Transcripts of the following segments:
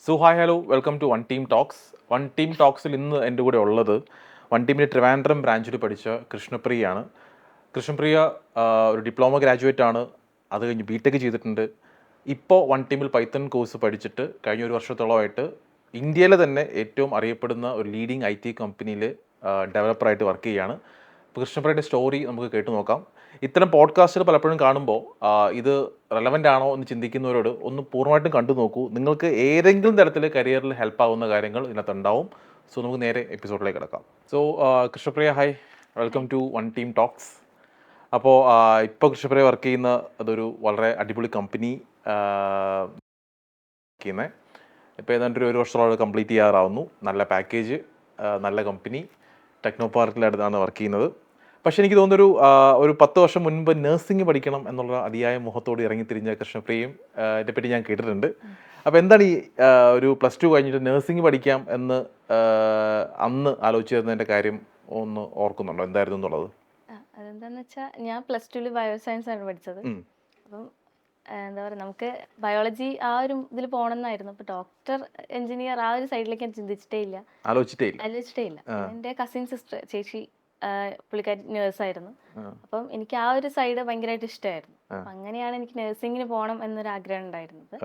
So hi hello welcome to one team Talks. One Team ടോക്സിൽ ഇന്ന് എൻ്റെ കൂടെ ഉള്ളത് വൺ ടീമിൻ്റെ ട്രിവാൻഡ്രം ബ്രാഞ്ചിൽ പഠിച്ച കൃഷ്ണപ്രിയയാണ്. കൃഷ്ണപ്രിയ ഒരു ഡിപ്ലോമ ഗ്രാജുവേറ്റ് ആണ്. അത് കഴിഞ്ഞ് ബിടെക് ചെയ്തിട്ടുണ്ട്. ഇപ്പോൾ വൺ ടീമിൽ പൈത്തൺ കോഴ്സ് പഠിച്ചിട്ട് കഴിഞ്ഞ ഒരു വർഷത്തോളമായിട്ട് ഇന്ത്യയിലെ തന്നെ ഏറ്റവും അറിയപ്പെടുന്ന ഒരു ലീഡിങ് ഐ ടി കമ്പനിയിൽ ഡെവലപ്പറായിട്ട് വർക്ക് ചെയ്യുകയാണ്. അപ്പോൾ കൃഷ്ണപ്രിയയുടെ സ്റ്റോറി നമുക്ക് കേട്ടു നോക്കാം. ഇത്തരം പോഡ്കാസ്റ്റുകൾ പലപ്പോഴും കാണുമ്പോൾ ഇത് റെലവൻ്റ് ആണോ എന്ന് ചിന്തിക്കുന്നവരോട് ഒന്ന് പൂർണ്ണമായിട്ടും കണ്ടു നോക്കൂ. നിങ്ങൾക്ക് ഏതെങ്കിലും തരത്തിൽ കരിയറിൽ ഹെൽപ്പ് ആവുന്ന കാര്യങ്ങൾ ഇതിനകത്ത് ഉണ്ടാവും. സോ നമുക്ക് നേരെ എപ്പിസോഡിലേക്ക് കിടക്കാം. So Krishnapriya hi, welcome to one team talks. അപ്പോൾ ഇപ്പോൾ കൃഷ്ണപ്രിയ വർക്ക് ചെയ്യുന്ന അതൊരു വളരെ അടിപൊളി കമ്പനി ചെയ്യുന്നത്. ഇപ്പോൾ ഏതാണ്ട് ഒരു വർഷത്തോളം കംപ്ലീറ്റ് ചെയ്യാറാവുന്നു. നല്ല പാക്കേജ്, നല്ല കമ്പനി, ടെക്നോ പാർക്കിലടുത്താണ് വർക്ക് ചെയ്യുന്നത്. പക്ഷേ എനിക്ക് തോന്നുന്നൊരു ഒരു 10 വർഷം മുൻപ് നഴ്സിംഗ് പഠിക്കണം എന്നുള്ള അതിയായ മോഹത്തോട് ഇറങ്ങിത്തിരിഞ്ഞ കൃഷ്ണപ്രിയയും ഇതിനെപ്പറ്റി ഞാൻ കേട്ടിട്ടുണ്ട്. അപ്പോൾ എന്താണ് ഈ ഒരു +2 കഴിഞ്ഞിട്ട് നഴ്സിംഗ് പഠിക്കാം എന്ന് അന്ന് ആലോചിച്ചിരുന്നതിൻ്റെ കാര്യം ഒന്ന് ഓർക്കുന്നുണ്ടോ, എന്തായിരുന്നു എന്നുള്ളത്? അതെന്താന്ന് വെച്ചാൽ ഞാൻ +2 ബയോസയൻസ് ആണ് പഠിച്ചത്. അപ്പം എന്താ പറയുക, നമുക്ക് ബയോളജി ആ ഒരു ഇതിൽ പോകണമെന്നായിരുന്നു. അപ്പോൾ ഡോക്ടർ, എഞ്ചിനീയർ ആ ഒരു സൈഡിലേക്ക് ഞാൻ ചിന്തിച്ചിട്ടേ ഇല്ല, ആലോചിച്ചിട്ടേ ഇല്ല. എൻ്റെ കസിൻ സിസ്റ്റർ ചേച്ചി പുള്ളിക്കാരി നേഴ്സായിരുന്നു. അപ്പം എനിക്ക് ആ ഒരു സൈഡ് ഭയങ്കരമായിട്ട് ഇഷ്ടമായിരുന്നു. അപ്പം അങ്ങനെയാണ് എനിക്ക് നഴ്സിങ്ങിന് പോകണം എന്നൊരു ആഗ്രഹം ഉണ്ടായിരുന്നത്.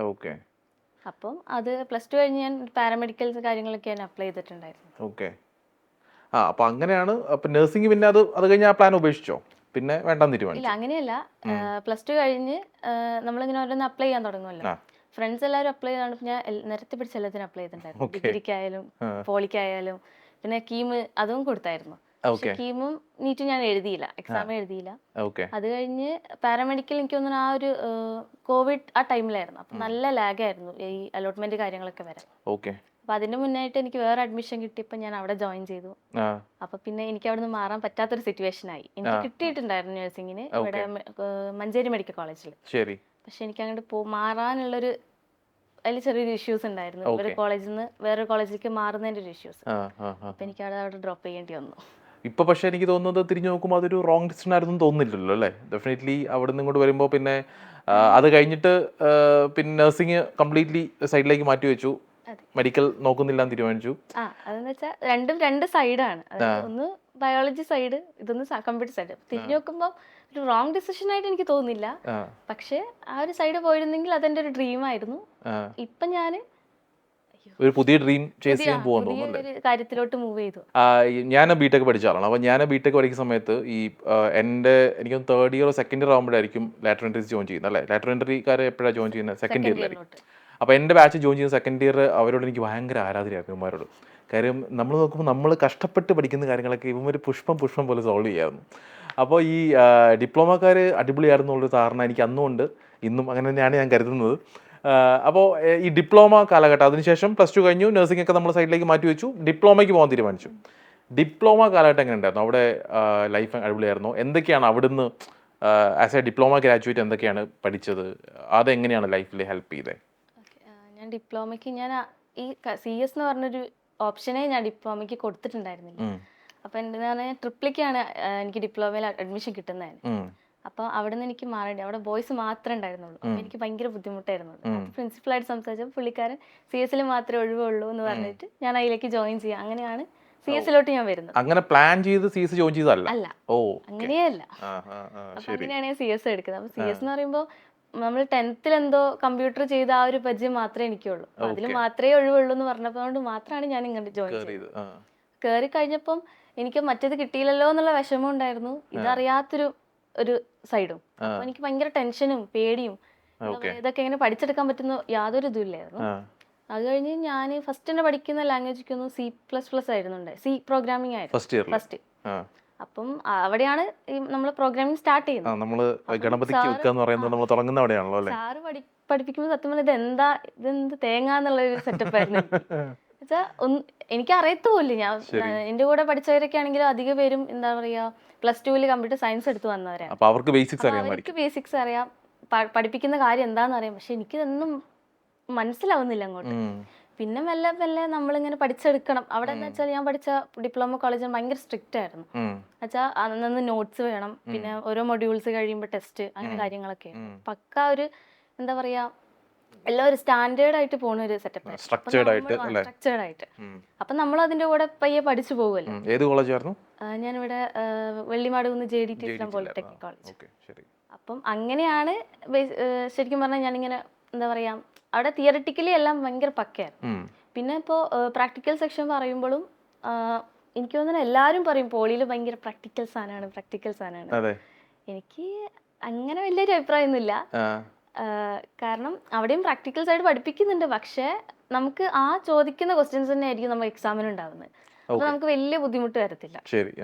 അപ്പം അത് +2 കഴിഞ്ഞ് ഞാൻ പാരാമെഡിക്കൽസ് കാര്യങ്ങളൊക്കെ ഞാൻ അപ്ലൈ ചെയ്തിട്ടുണ്ടായിരുന്നു. ഓക്കെ. അപ്പോൾ അങ്ങനെയാണ്. അപ്പം നഴ്സിംഗ് പിന്നെ അത് കഴിഞ്ഞ് ആ പ്ലാൻ ഉപേക്ഷിച്ചോ? പിന്നെ വേണ്ടെന്ന് തീരുമാനിച്ചു? ഇല്ല, അങ്ങനെയല്ല. +2 കഴിഞ്ഞ് നമ്മളിങ്ങനെ ഓരോന്ന് അപ്ലൈ ചെയ്യാൻ തുടങ്ങുമല്ലോ. ഫ്രണ്ട്സ് എല്ലാവരും അപ്ലൈ ചെയ്താണ് ഞാൻ നിരത്തി പിടിച്ച എല്ലാത്തിനും അപ്ലൈ ചെയ്തിട്ടുണ്ടായിരുന്നു. ഡിഗ്രിക്കായാലും പോളിക്കായാലും പിന്നെ കീം അതും കൊടുത്തായിരുന്നു. പക്ഷെ കീമും നീറ്റും ഞാൻ എഴുതിയില്ല, എക്സാം എഴുതിയില്ല. അത് കഴിഞ്ഞ് പാരാമെഡിക്കൽ എനിക്ക് തോന്നുന്നു ആ ഒരു കോവിഡ് ആ ടൈമിലായിരുന്നു. അപ്പം നല്ല ലാഗായിരുന്നു ഈ അലോട്ട്മെന്റ് കാര്യങ്ങളൊക്കെ വരാൻ. അപ്പൊ അതിന്റെ മുന്നായിട്ട് എനിക്ക് വേറെ അഡ്മിഷൻ കിട്ടിയപ്പോൾ ഞാൻ അവിടെ ജോയിൻ ചെയ്തു. അപ്പൊ പിന്നെ എനിക്ക് അവിടെ നിന്ന് മാറാൻ പറ്റാത്തൊരു സിറ്റുവേഷൻ ആയി. എനിക്ക് കിട്ടിയിട്ടുണ്ടായിരുന്നു നഴ്സിംഗിന് ഇവിടെ മഞ്ചേരി മെഡിക്കൽ കോളേജിൽ. പക്ഷെ എനിക്ക് അങ്ങോട്ട് മാറാനുള്ളൊരു അതിൽ ചെറിയൊരു ഇഷ്യൂസ് ഉണ്ടായിരുന്നു. ഒരു കോളേജിൽ നിന്ന് വേറൊരു കോളേജിലേക്ക് മാറുന്നതിന്റെ ഒരു ഇഷ്യൂസ്. അപ്പൊ എനിക്ക് അവിടെ ഡ്രോപ്പ് ചെയ്യേണ്ടി വന്നു. ഇപ്പോൾ പക്ഷേ എനിക്ക് തോന്നുന്നത് തിരിഞ്ഞു നോക്കുമ്പോൾ അതൊരു റോങ് ഡിസിഷൻ ആയിരുന്നു തോന്നുന്നില്ലല്ലോ അല്ലേ? ഡെഫിനറ്റ്ലി അവിടെ നിന്ന് ഇങ്ങോട്ട് വരുമ്പോൾ പിന്നെ അത് കഴിഞ്ഞിട്ട് പിന്നെ നഴ്സിംഗ് കംപ്ലീറ്റ്ലി സൈഡിലേക്ക് മാറ്റി വെച്ചു, മെഡിക്കൽ നോക്കുന്നില്ല എന്ന് തീരുമാനിച്ചു. അതെന്ന് വെച്ചാൽ രണ്ടും രണ്ട് സൈഡാണ്. ഒന്ന് ബയോളജി സൈഡ്, ഇതൊന്ന് കമ്പ്യൂട്ടർ സൈഡ്. തിരിഞ്ഞു നോക്കുമ്പോൾ ഒരു റോങ് ഡിസിഷൻ ആയിട്ട് എനിക്ക് തോന്നുന്നില്ല. പക്ഷെ ആ ഒരു സൈഡ് പോയിരുന്നെങ്കിൽ അതെന്റെ ഒരു ഡ്രീം ആയിരുന്നു. ഇപ്പൊ ഞാന് ഒരു പുതിയ ഡ്രീം ചേസ് ചെയ്യാൻ പോകാൻ തോന്നുന്നു. കാര്യത്തിലോട്ട് മൂവ് ചെയ്തു. ഞാൻ ബിടെക് പഠിച്ച ആളാണ്. അപ്പോൾ ഞാൻ ബിടെക് പഠിക്കുന്ന സമയത്ത് ഈ എൻ്റെ എനിക്ക് 3rd ഇയർ 2nd ഇയർ ആകുമ്പോഴായിരിക്കും ലാറ്ററൽ എൻട്രീസ് ജോയിൻ ചെയ്യുന്നത് അല്ലേ? ലാറ്ററൽ എൻട്രിക്കാരെ എപ്പോഴാണ് ജോയിൻ ചെയ്യുന്നത്? 2nd ഇയറിലായിരിക്കും. അപ്പോൾ എൻ്റെ ബാച്ച് ജോയിൻ ചെയ്യുന്ന 2nd ഇയർ അവരോട് എനിക്ക് ഭയങ്കര ആരാധനയായിരുന്നു ഇവന്മാരോട്. കാര്യം നമ്മൾ നോക്കുമ്പോൾ നമ്മൾ കഷ്ടപ്പെട്ട് പഠിക്കുന്ന കാര്യങ്ങളൊക്കെ ഇവന്മാർ പുഷ്പം പോലെ സോൾവ് ചെയ്യായിരുന്നു. അപ്പോൾ ഈ ഡിപ്ലോമക്കാർ അടിപൊളിയായിരുന്നു എന്നുള്ളൊരു ധാരണ എനിക്ക് അന്നുമുണ്ട്, ഇന്നും അങ്ങനെ തന്നെയാണ് ഞാൻ കരുതുന്നത്. അപ്പോൾ ഈ ഡിപ്ലോമ കാലഘട്ടം, അതിനുശേഷം +2 കഴിഞ്ഞു, നഴ്സിംഗ് ഒക്കെ നമ്മൾ സൈഡിലേക്ക് മാറ്റി വെച്ചു, ഡിപ്ലോമയ്ക്ക് പോകാൻ തീരുമാനിച്ചു. ഡിപ്ലോമ കാലഘട്ടം എങ്ങനെ ഉണ്ടായിരുന്നു? അവിടെ ലൈഫ് അടിപൊളിയായിരുന്നു? എന്തൊക്കെയാണ് അവിടുന്ന് ആസ് എ ഡിപ്ലോമ ഗ്രാജുവേറ്റ് എന്തൊക്കെയാണ് പഠിച്ചത്? അതെങ്ങനെയാണ് ലൈഫിൽ ഹെൽപ്പ് ചെയ്തത്? ഞാൻ ഡിപ്ലോമയ്ക്ക് ഈ CS എന്ന് പറഞ്ഞൊരു ഓപ്ഷനെ ഞാൻ ഡിപ്ലോമയ്ക്ക് കൊടുത്തിട്ടുണ്ടായിരുന്നില്ല. അപ്പം എൻ്റെ ട്രിപ്പിലേക്കാണ് എനിക്ക് ഡിപ്ലോമയിൽ അഡ്മിഷൻ കിട്ടുന്നതായിരുന്നു. അപ്പോൾ അവിടെ നിന്ന് എനിക്ക് മാറേണ്ടി, അവിടെ ബോയ്സ് മാത്രമേ ഉണ്ടായിരുന്നുള്ളൂ. അപ്പോൾ എനിക്ക് ഭയങ്കര ബുദ്ധിമുട്ടായിരുന്നു. അപ്പോൾ പ്രിൻസിപ്പളായിട്ട് സംസാരിച്ചപ്പോൾ പുള്ളിക്കാരൻ CS മാത്രമേ ഒഴിവുള്ളൂ എന്ന് പറഞ്ഞിട്ട് ഞാൻ അതിലേക്ക് ജോയിൻ ചെയ്യാം. അങ്ങനെയാണ് CS ഞാൻ വരുന്നത്. അങ്ങനെ പ്ലാൻ ചെയ്ത് CS ജോയിൻ ചെയ്തതല്ല? അല്ല, അങ്ങനെയല്ല. അപ്പൊ അങ്ങനെയാണ് ഞാൻ CS എടുക്കുന്നത്. അപ്പോൾ CS എന്ന് പറയുമ്പോൾ നമ്മൾ 10th എന്തോ കമ്പ്യൂട്ടർ ചെയ്ത ആ ഒരു പരിചയം മാത്രമേ എനിക്കുള്ളൂ. അതിൽ മാത്രമേ ഒഴിവുള്ളൂ എന്ന് പറഞ്ഞതുകൊണ്ട് മാത്രമാണ് ഞാൻ ഇങ്ങോട്ട് ജോയിൻ ചെയ്തത്. കയറി കഴിഞ്ഞപ്പം എനിക്ക് മറ്റേത് കിട്ടിയില്ലല്ലോ എന്നുള്ള വിഷമം ഉണ്ടായിരുന്നു, ഇതറിയാത്തൊരു ഒരു സൈഡും. അപ്പൊ എനിക്ക് ഭയങ്കര ടെൻഷനും പേടിയും, ഇതൊക്കെ എങ്ങനെ പഠിച്ചെടുക്കാൻ പറ്റുന്ന യാതൊരു ഇതും ഇല്ലായിരുന്നു. അത് കഴിഞ്ഞ് ഞാൻ ഫസ്റ്റ് തന്നെ പഠിക്കുന്ന ലാംഗ്വേജ് C++ ആയിരുന്നു, C പ്രോഗ്രാമിംഗ് ആയിരുന്നു ഫസ്റ്റ്. അപ്പം അവിടെയാണ് നമ്മൾ പ്രോഗ്രാമിംഗ് സ്റ്റാർട്ട് ചെയ്യുന്നത്. സാറ് പഠിപ്പിക്കുമ്പോൾ സത്യം പറഞ്ഞാൽ ഇതെന്ത് തേങ്ങ എന്നുള്ളൊരു സെറ്റപ്പായിരുന്നു. എന്നുവെച്ചാൽ എനിക്ക് അറിയത്തുമില്ല. ഞാൻ എൻ്റെ കൂടെ പഠിച്ചവരൊക്കെ ആണെങ്കിലും അധിക പേരും എന്താ പറയാ +2 കമ്പ്യൂട്ടർ സയൻസ് എടുത്ത് വന്നവരാണ്. അവർക്ക് ബേസിക്സ് അറിയാം, പഠിപ്പിക്കുന്ന കാര്യം എന്താണെന്ന് അറിയാം. പക്ഷെ എനിക്കിതൊന്നും മനസ്സിലാവുന്നില്ല അങ്ങോട്ട്. പിന്നെ മെല്ലെ മെല്ലെ നമ്മളിങ്ങനെ പഠിച്ചെടുക്കണം. അവിടെ എന്ന് വെച്ചാൽ ഞാൻ പഠിച്ച ഡിപ്ലോമ കോളേജിൽ ഭയങ്കര സ്ട്രിക്റ്റ് ആയിരുന്നു. എന്നുവെച്ചാൽ അന്ന് നോട്ട്സ് വേണം, പിന്നെ ഓരോ മൊഡ്യൂൾസ് കഴിയുമ്പോൾ ടെസ്റ്റ്, അങ്ങനെ കാര്യങ്ങളൊക്കെ. പക്ക ഒരു എന്താ പറയാ എല്ലാം ഒരു സ്റ്റാൻഡേർഡ് ആയിട്ട് പോകുന്ന ഒരു സെറ്റപ്പ് സ്ട്രക്ചേർഡ് ആയിട്ട് അല്ലേ? സ്ട്രക്ചേർഡ് ആയിട്ട്. അപ്പം നമ്മൾ അതിന്റെ കൂടെ പയ്യെ പഠിച്ചു പോകുമല്ലോ. ഏത് കോളേജായിരുന്നു? ഞാനിവിടെ വെള്ളിമാടുകുന്ന് JDT ഇസ്ലാം പോളിടെക്നിക് കോളേജ്. ഓക്കെ, ശരി. അപ്പം അങ്ങനെയാണ് ശരിക്കും പറഞ്ഞാൽ ഞാനിങ്ങനെ എന്താ പറയാ, അവിടെ തിയറിറ്റിക്കലി എല്ലാം ഭയങ്കര പക്കയായിരുന്നു. പിന്നെ ഇപ്പോൾ പ്രാക്ടിക്കൽ സെക്ഷൻ പറയുമ്പോഴും എനിക്ക് തോന്നുന്നു എല്ലാവരും പറയും പോളിയിൽ ഭയങ്കര പ്രാക്ടിക്കൽ സാധനമാണ്. എനിക്ക് അങ്ങനെ വലിയൊരു അഭിപ്രായമൊന്നുമില്ല. കാരണം അവിടെയും പ്രാക്ടിക്കൽ സൈഡ് പഠിപ്പിക്കുന്നുണ്ട്, പക്ഷേ നമുക്ക് ആ ചോദിക്കുന്ന ക്വസ്റ്റ്യൻസ് തന്നെ ആയിരിക്കും നമ്മൾ എക്സാമിന് ഉണ്ടാവുന്നത്. അപ്പൊ നമുക്ക് വലിയ ബുദ്ധിമുട്ട് വരത്തില്ല.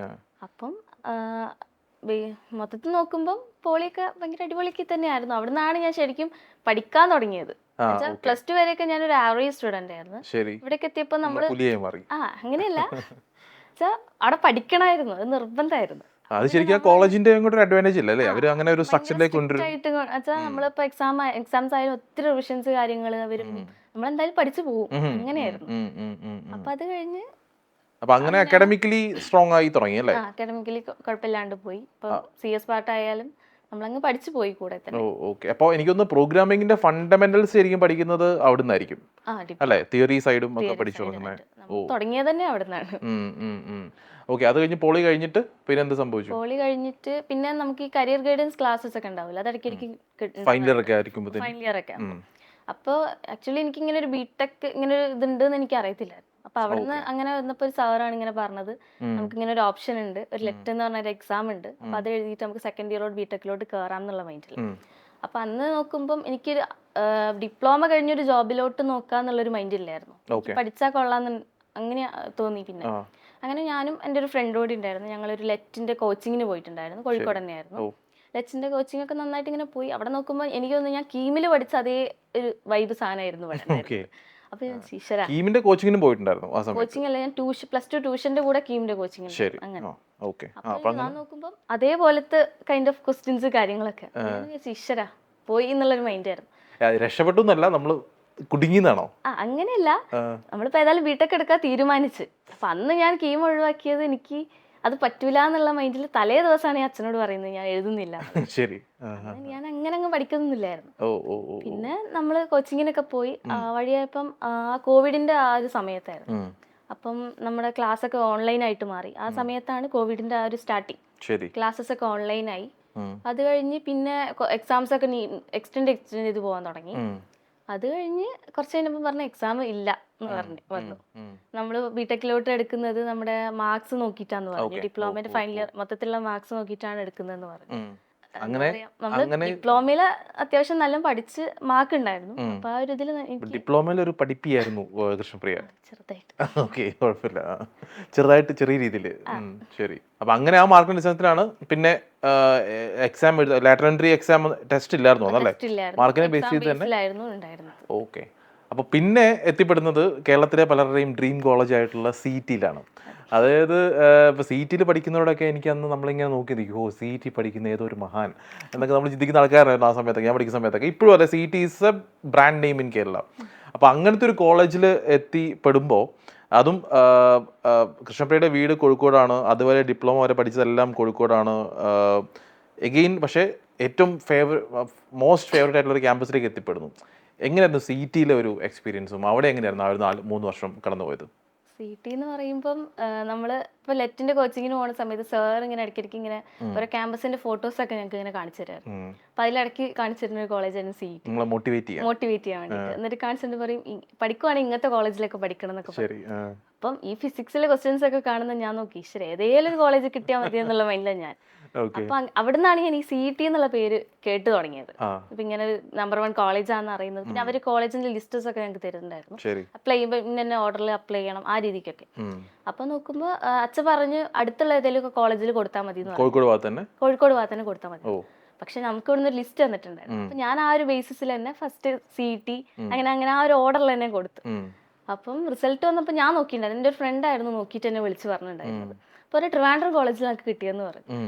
അപ്പം മൊത്തത്തിൽ നോക്കുമ്പോൾ പോളിയൊക്കെ ഭയങ്കര അടിപൊളിക്ക് തന്നെയായിരുന്നു. അവിടെ നിന്നാണ് ഞാൻ ശരിക്കും പഠിക്കാൻ തുടങ്ങിയത്. +2 വരെയൊക്കെ ഞാനൊരു ആവറേജ് സ്റ്റുഡന്റ് ആയിരുന്നു. ഇവിടേക്ക് എത്തിയപ്പോ നമ്മള് അങ്ങനെയല്ല, അവിടെ പഠിക്കണമായിരുന്നു, അത് നിർബന്ധമായിരുന്നു. അത് ശരിക്കും കോളേജിന്റെ ഒരു അഡ്വാൻറ്റേജ് ഇല്ല അല്ലേ? അവർ അങ്ങനെ ഒരു സ്ട്രക്ചറിലേക്ക് നമ്മളിപ്പോ എക്സാംസ് ആയാലും ഒത്തിരി റിവിഷൻസ് കാര്യങ്ങള് അവര് നമ്മളെന്തായാലും പഠിച്ചു പോകും, അങ്ങനെയായിരുന്നു. അപ്പൊ അത് കഴിഞ്ഞ് അങ്ങനെ അക്കാഡമിക്കലി സ്ട്രോങ് ആയി തുടങ്ങി അല്ലേ? അക്കാഡമിക്കലി കുഴപ്പമില്ലാണ്ട് പോയി. ഇപ്പൊ CS പാർട്ട് ആയാലും നമ്മളങ്ങ് പഠിച്ചു പോയി കൂടെ തന്നെ. ഓക്കെ. അപ്പോൾ എനിക്കൊന്ന് പ്രോഗ്രാമിംഗിന്റെ ഫണ്ടമെന്റൽസ് ശരിക്കും പഠിക്കുന്നത് അവിടെ നിന്നായിരിക്കും അല്ലേ? തിയറി സൈഡും ഒക്കെ പഠിച്ചു തുടങ്ങുന്നത് തുടങ്ങിയത് തന്നെ അവിടെ നിന്നാണ്. ഓക്കെ. അത് കഴിഞ്ഞ് പോളി കഴിഞ്ഞിട്ട് പിന്നെ എന്ത് സംഭവിച്ചു? പോളി കഴിഞ്ഞിട്ട് പിന്നെ നമുക്ക് ഈ കരിയർ ഗൈഡൻസ് ക്ലാസ്സസ് ഒക്കെ ഉണ്ടാവില്ല, അത് ഇടയ്ക്കിടയ്ക്ക് ഫൈനൽ ഇയർ ഒക്കെ ആയിരിക്കും. അപ്പോൾ ആക്ച്വലി എനിക്ക് ഇങ്ങനെ ഒരു ബിടെക് ഇങ്ങനെ ഒരു ഇതുണ്ടെന്ന് എനിക്ക് അറിയത്തില്ലായിരുന്നു. അപ്പൊ അവിടുന്ന് അങ്ങനെ വന്നപ്പോൾ ഒരു സാറാണ് ഇങ്ങനെ പറഞ്ഞത്, നമുക്ക് ഇങ്ങനെ ഒരു ഓപ്ഷൻ ഉണ്ട്, ഒരു ലെറ്റ് എന്ന് പറഞ്ഞ ഒരു എക്സാം ഉണ്ട്, അപ്പൊ അത് എഴുതിയിട്ട് നമുക്ക് സെക്കൻഡ് ഇയറോട് ബിടെക്കിലോട്ട് കയറാം എന്നുള്ള മൈൻഡിൽ. അപ്പൊ അന്ന് നോക്കുമ്പോൾ എനിക്ക് ഡിപ്ലോമ കഴിഞ്ഞൊരു ജോബിലോട്ട് നോക്കാന്നുള്ളൊരു മൈൻഡില്ലായിരുന്നു. പഠിച്ചാൽ കൊള്ളാന്ന് അങ്ങനെ തോന്നി. പിന്നെ അങ്ങനെ ഞാനും എൻ്റെ ഒരു ഫ്രണ്ട് കൂടി ഉണ്ടായിരുന്നു, ഞങ്ങളൊരു ലെറ്റിന്റെ കോച്ചിങ്ങിന് പോയിട്ടുണ്ടായിരുന്നു. കോഴിക്കോട് തന്നെയായിരുന്നു. ലെറ്റിന്റെ കോച്ചിങ് ഒക്കെ നന്നായിട്ട് ഇങ്ങനെ പോയി. അവിടെ നോക്കുമ്പോൾ എനിക്ക് തോന്നുന്നു ഞാൻ കീമിൽ പഠിച്ച അതേ ഒരു വൈബ് സാധനമായിരുന്നു ഇവിടെ. അപ്പൊ ഞാൻ കീമിന്റെ കോച്ചിങ്ങിന് പോയിട്ടുണ്ടായിരുന്നു. കോച്ചിങ് അല്ല, ഞാൻ +2 ട്യൂഷന്റെ കൂടെ കീമിന്റെ കോച്ചിങ്. അങ്ങനെ അപ്പൊ ഞാൻ നോക്കുമ്പോൾ അതേപോലത്തെ കൈൻഡ് ഓഫ് ക്വസ്റ്റ്യൻസ് കാര്യങ്ങളൊക്കെ ഈശ്വര പോയി എന്നുള്ളൊരു മൈൻഡായിരുന്നു. രക്ഷപ്പെട്ടു എന്നല്ല, നമ്മള് കുടുങ്ങിന്നാണോ? അങ്ങനെയല്ല, നമ്മളിപ്പോ ഏതായാലും ബിടെക് എടുക്കാൻ തീരുമാനിച്ച്. അപ്പൊ അന്ന് ഞാൻ കീം ഒഴിവാക്കിയത് എനിക്ക് അത് പറ്റൂല എന്നുള്ള മൈൻഡിൽ തലേ ദിവസമാണ് ഞാൻ അച്ഛനോട് പറയുന്നത് ഞാൻ എഴുതുന്നില്ല. ശരി. ഞാൻ അങ്ങനെ അങ്ങ് പഠിക്കുന്നില്ലായിരുന്നു. പിന്നെ നമ്മള് കോച്ചിങ്ങിനൊക്കെ പോയി. വഴിയായപ്പം കോവിഡിന്റെ ആ ഒരു സമയത്തായിരുന്നു. അപ്പം നമ്മുടെ ക്ലാസ് ഒക്കെ ഓൺലൈൻ ആയിട്ട് മാറി. ആ സമയത്താണ് കോവിഡിന്റെ ആ ഒരു സ്റ്റാർട്ടിങ്. ക്ലാസ്സസ് ഒക്കെ ഓൺലൈനായി. അത് കഴിഞ്ഞ് പിന്നെ എക്സാംസ് ഒക്കെ എക്സ്റ്റെൻഡ് ചെയ്ത് പോകാൻ തുടങ്ങി. അത് കഴിഞ്ഞ് കുറച്ച് കഴിഞ്ഞപ്പോൾ പറഞ്ഞ എക്സാം ഇല്ല എന്ന് വന്നു. നമ്മള് ബിടെക്കിലോട്ട് എടുക്കുന്നത് നമ്മുടെ മാർക്സ് നോക്കിയിട്ടാന്ന് പറഞ്ഞു. ഡിപ്ലോമയുടെ ഫൈനൽ ഇയർ മൊത്തത്തിലുള്ള മാർക്സ് നോക്കിയിട്ടാണ് എടുക്കുന്നതെന്ന് പറഞ്ഞു. നമ്മള് ഡിപ്ലോമയില് അത്യാവശ്യം നല്ല പഠിച്ച് മാർക്ക് ഉണ്ടായിരുന്നു. അപ്പൊ ആ ഒരു ഇതിൽ ഡിപ്ലോമയിൽ ഒരു പഠിപ്പിയായിരുന്നു കൃഷ്ണപ്രിയ? ചെറുതായിട്ട്. ഓക്കെ, കുഴപ്പമില്ല, ചെറുതായിട്ട്, ചെറിയ രീതിയിൽ. ശരി. അപ്പൊ അങ്ങനെ ആ മാർക്കിന്റെ അടിസ്ഥാനത്തിലാണ് പിന്നെ exam lateral entry exam test ഇല്ലായിരുന്നു അതല്ലേ? മാർക്കിനെ ബേസ് ചെയ്ത് തന്നെ. ഓക്കെ. അപ്പൊ പിന്നെ എത്തിപ്പെടുന്നത് കേരളത്തിലെ പലരുടെയും ഡ്രീം കോളേജ് ആയിട്ടുള്ള CETയിലാണ്. അതായത് ഇപ്പോൾ CETയിൽ പഠിക്കുന്നവരോടൊക്കെ എനിക്ക് അന്ന് നമ്മളിങ്ങനെ നോക്കി നിൽക്കും, CET പഠിക്കുന്ന ഏതോ ഒരു മഹാൻ എന്നൊക്കെ നമ്മൾ ചിന്തിക്കുന്ന ആൾക്കാരായിരുന്നു ആ സമയത്തൊക്കെ, ഞാൻ പഠിക്കുന്ന സമയത്തൊക്കെ. ഇപ്പോഴും അല്ല, CET is A brand name in Kerala. അപ്പോൾ അങ്ങനത്തെ ഒരു കോളേജിൽ എത്തിപ്പെടുമ്പോൾ അതും കൃഷ്ണപ്രിയയുടെ വീട് കോഴിക്കോടാണ്, അതുവരെ ഡിപ്ലോമ വരെ പഠിച്ചതെല്ലാം കോഴിക്കോടാണ്. എഗെയിൻ പക്ഷേ ഏറ്റവും മോസ്റ്റ് ഫേവറേറ്റ് ആയിട്ടുള്ള ഒരു ക്യാമ്പസിലേക്ക് എത്തിപ്പെടുന്നു. എങ്ങനെയായിരുന്നു CETയിലെ ഒരു എക്സ്പീരിയൻസും അവിടെ എങ്ങനെയായിരുന്നു ആ ഒരു 3 വർഷം കടന്നുപോയത്? CET എന്ന് പറയുമ്പം നമ്മള് ഇപ്പൊ ലെറ്റിന്റെ കോച്ചിങ്ങിന് പോകുന്ന സമയത്ത് സാർ ഇങ്ങനെ ഇടയ്ക്കിടയ്ക്ക് ഇങ്ങനെ ഓരോ ക്യാമ്പസിന്റെ ഫോട്ടോസ് ഒക്കെ ഞങ്ങൾക്ക് ഇങ്ങനെ കാണിച്ചു തരായിരുന്നു. അപ്പൊ അതിലിടയ്ക്ക് കാണിച്ചിരുന്ന ഒരു കോളേജായിരുന്നു CET. മോട്ടിവേറ്റ് ചെയ്യാൻ വേണ്ടിയിട്ട്. എന്നിട്ട് കാണിച്ചിട്ട് പറയും പഠിക്കുവാണെങ്കിൽ ഇങ്ങനത്തെ കോളേജിലൊക്കെ പഠിക്കണം എന്നൊക്കെ പറയും. അപ്പം ഈ ഫിസിക്സിലെ ക്വസ്റ്റ്യൻസ് ഒക്കെ കാണുന്ന ഞാൻ നോക്കി ഈശ്വര ഏതെങ്കിലും ഒരു കോളേജ് കിട്ടിയാൽ മതി എന്നുള്ള മൈൻഡിലാണ് ഞാൻ. അപ്പൊ അവിടെ നിന്നാണ് ഞാൻ ഈ CET എന്നുള്ള പേര് കേട്ട് തുടങ്ങിയത്. ഇപ്പൊ ഇങ്ങനെ നമ്പർ 1 കോളേജാണെന്ന് അറിയുന്നത്. പിന്നെ അവര് കോളേജിന്റെ ലിസ്റ്റസ് ഒക്കെ ഞങ്ങൾക്ക് തരുന്നുണ്ടായിരുന്നു. അപ്ലൈ ചെയ്യുമ്പോൾ ഇന്ന ഓർഡറിൽ അപ്ലൈ ചെയ്യണം, ആ രീതിക്കൊക്കെ. അപ്പൊ നോക്കുമ്പോ അച്ഛൻ പറഞ്ഞു അടുത്തുള്ള ഏതെങ്കിലും കോളേജിൽ കൊടുത്താൽ മതി. കോഴിക്കോട് ഭാഗത്ത് തന്നെ കൊടുത്താൽ മതി. പക്ഷെ നമുക്ക് ഇവിടുന്ന് ഒരു ലിസ്റ്റ് തന്നിട്ടുണ്ടായിരുന്നു. അപ്പൊ ഞാൻ ആ ഒരു ബേസിസിൽ തന്നെ ഫസ്റ്റ് CET അങ്ങനെ ആ ഒരു ഓർഡറിൽ തന്നെ കൊടുത്തു. അപ്പം റിസൾട്ട് വന്നപ്പോൾ ഞാൻ നോക്കിയിട്ടുണ്ടായിരുന്നു, എൻ്റെ ഒരു ഫ്രണ്ട് ആയിരുന്നു നോക്കിയിട്ട് എന്നെ വിളിച്ച് പറഞ്ഞിട്ടുണ്ടായിരുന്നത്. അപ്പൊ ഒരു ട്രിവാൻഡ്രം കോളേജിൽ നമുക്ക് കിട്ടിയെന്ന് പറഞ്ഞു.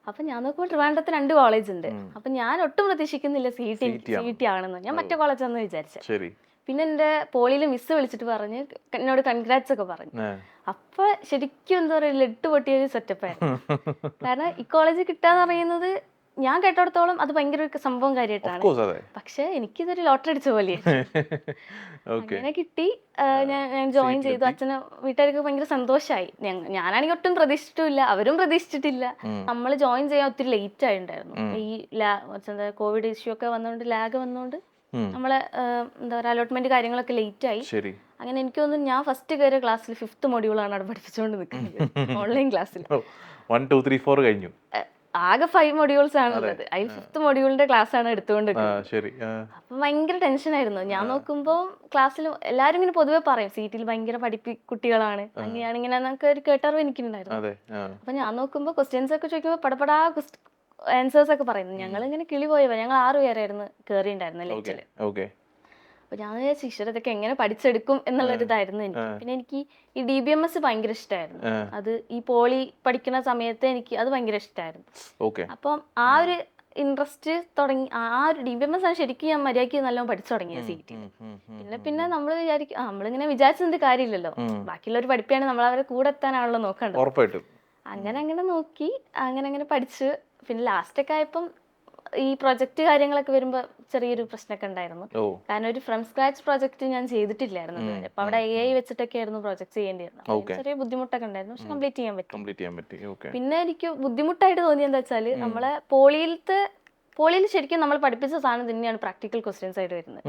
അപ്പൊ ഞാൻ നോക്കുമ്പോൾ ട്രിവാൻഡ്രത്ത് 2 കോളേജ് ഉണ്ട്. അപ്പൊ ഞാൻ ഒട്ടും പ്രതീക്ഷിക്കുന്നില്ല CET ആണെന്ന്. ഞാൻ മറ്റേ കോളേജാണെന്ന് വിചാരിച്ചത്. പിന്നെ എൻ്റെ പോളിയിൽ മിസ് വിളിച്ചിട്ട് പറഞ്ഞ് എന്നോട് കൺഗ്രാറ്റ്സ് ഒക്കെ പറഞ്ഞു. അപ്പൊ ശരിക്കും എന്താ പറയുക, ലെട്ട് പൊട്ടിയൊരു സെറ്റപ്പായിരുന്നു. കാരണം ഈ കോളേജ് കിട്ടാന്ന് പറയുന്നത് ഞാൻ കേട്ടിടത്തോളം അത് ഭയങ്കര ഒരു സംഭവം കാര്യമായിട്ടാണ്. അതെ. പക്ഷെ എനിക്കിതൊരു ലോട്ടറി അടിച്ച പോലെ ഓക്കെ. അങ്ങനെ കിട്ടി. ഞാൻ ജോയിൻ ചെയ്തു. അച്ഛന് വീട്ടുകാർക്ക് ഭയങ്കര സന്തോഷമായി. ഞാനാണെങ്കിൽ ഒട്ടും പ്രതീക്ഷിച്ചിട്ടില്ല, അവരും പ്രതീക്ഷിച്ചിട്ടില്ല. നമ്മൾ ജോയിൻ ചെയ്യാൻ ഒത്തിരി ലേറ്റ് ആയിട്ടുണ്ടായിരുന്നു. ഈ കോവിഡ് ഇഷ്യൂ ഒക്കെ വന്നോണ്ട്, ലാഗ് വന്നോണ്ട് നമ്മളെ എന്താ പറയുക അലോട്ട്മെന്റ് കാര്യങ്ങളൊക്കെ ലേറ്റ് ആയി. അങ്ങനെ എനിക്ക് തോന്നുന്നു ഞാൻ ഫസ്റ്റ് കയറിയ ക്ലാസ്സിൽ 5th മൊഡ്യൂളാണ് അവിടെ പഠിപ്പിച്ചുകൊണ്ട് നിൽക്കുന്നത്, ഓൺലൈൻ ക്ലാസ്സിൽ. 1 2 3 4 കഴിഞ്ഞു. ആകെ 5 മൊഡ്യൂൾസ് ആണുള്ളത്. അതിൽ 5th മൊഡ്യൂളിന്റെ ക്ലാസ് ആണ് എടുത്തുകൊണ്ടിരിക്കുന്നത്. അപ്പൊ ഭയങ്കര ടെൻഷനായിരുന്നു. ഞാൻ നോക്കുമ്പോൾ ക്ലാസ്സിൽ എല്ലാവരും ഇങ്ങനെ പൊതുവെ പറയും സീറ്റിൽ ഭയങ്കര കുട്ടികളാണ്, അങ്ങനെയാണ് ഇങ്ങനെ എന്നൊക്കെ ഒരു കേട്ടറിവ് എനിക്കുണ്ടായിരുന്നു. അപ്പൊ ഞാൻ നോക്കുമ്പോൾ ക്വസ്റ്റ്യൻസ് ഒക്കെ ചോദിക്കുമ്പോൾ പടപടാ ആൻസേഴ്സ് ഒക്കെ പറയുന്നു. ഞങ്ങൾ ഇങ്ങനെ കിളി പോയവ, ഞങ്ങൾ 6 പേരായിരുന്നു കയറിയിട്ടുണ്ടായിരുന്നു ലെക്ചറിൽ. അപ്പൊ ഞാൻ വിചാരിച്ചു ഈശ്വര ഇതൊക്കെ എങ്ങനെ പഠിച്ചെടുക്കും എന്നുള്ളൊരു ഇതായിരുന്നു എനിക്ക്. പിന്നെ എനിക്ക് ഈ DBMS ഭയങ്കര ഇഷ്ടമായിരുന്നു. അത് ഈ പോളി പഠിക്കുന്ന സമയത്ത് എനിക്ക് അത് ഭയങ്കര ഇഷ്ടമായിരുന്നു. അപ്പം ആ ഒരു ഇൻട്രസ്റ്റ് തുടങ്ങി. ആ ഒരു DBMS ആണ് ശരിക്കും ഞാൻ മര്യാദയ്ക്ക് നല്ലോണം പഠിച്ചു തുടങ്ങിയത് സീറ്റിൽ. പിന്നെ നമ്മൾ വിചാരിക്കും നമ്മളിങ്ങനെ വിചാരിച്ചതിന്റെ കാര്യമില്ലല്ലോ, ബാക്കിയുള്ളവർ പഠിപ്പിയാണെങ്കിൽ നമ്മൾ അവരെ കൂടെ എത്താനാണല്ലോ നോക്കേണ്ടത്. അങ്ങനെ നോക്കി അങ്ങനെ പഠിച്ച്. പിന്നെ ലാസ്റ്റൊക്കെ ആയപ്പം ഈ പ്രൊജക്ട് കാര്യങ്ങളൊക്കെ വരുമ്പോൾ ചെറിയൊരു പ്രശ്നമൊക്കെ ഉണ്ടായിരുന്നു. കാരണം ഒരു ഫ്രം സ്ക്രാച്ച് പ്രൊജക്ട് ഞാൻ ചെയ്തിട്ടില്ലായിരുന്നു. അപ്പൊ അവിടെ AI വെച്ചിട്ടൊക്കെ ആയിരുന്നു പ്രൊജക്ട് ചെയ്യേണ്ടിയിരുന്നത്. ചെറിയ ബുദ്ധിമുട്ടൊക്കെ ഉണ്ടായിരുന്നു, പക്ഷെ കംപ്ലീറ്റ് ചെയ്യാൻ പറ്റി. പിന്നെ എനിക്ക് ബുദ്ധിമുട്ടായിട്ട് തോന്നിയത് എന്താ വെച്ചാൽ നമ്മളെ പോളിയിൽ ശരിക്കും നമ്മൾ പഠിപ്പിച്ച സാധനം തന്നെയാണ് പ്രാക്ടിക്കൽ ക്വസ്റ്റ്യൻസ് ആയിട്ട് വരുന്നത്.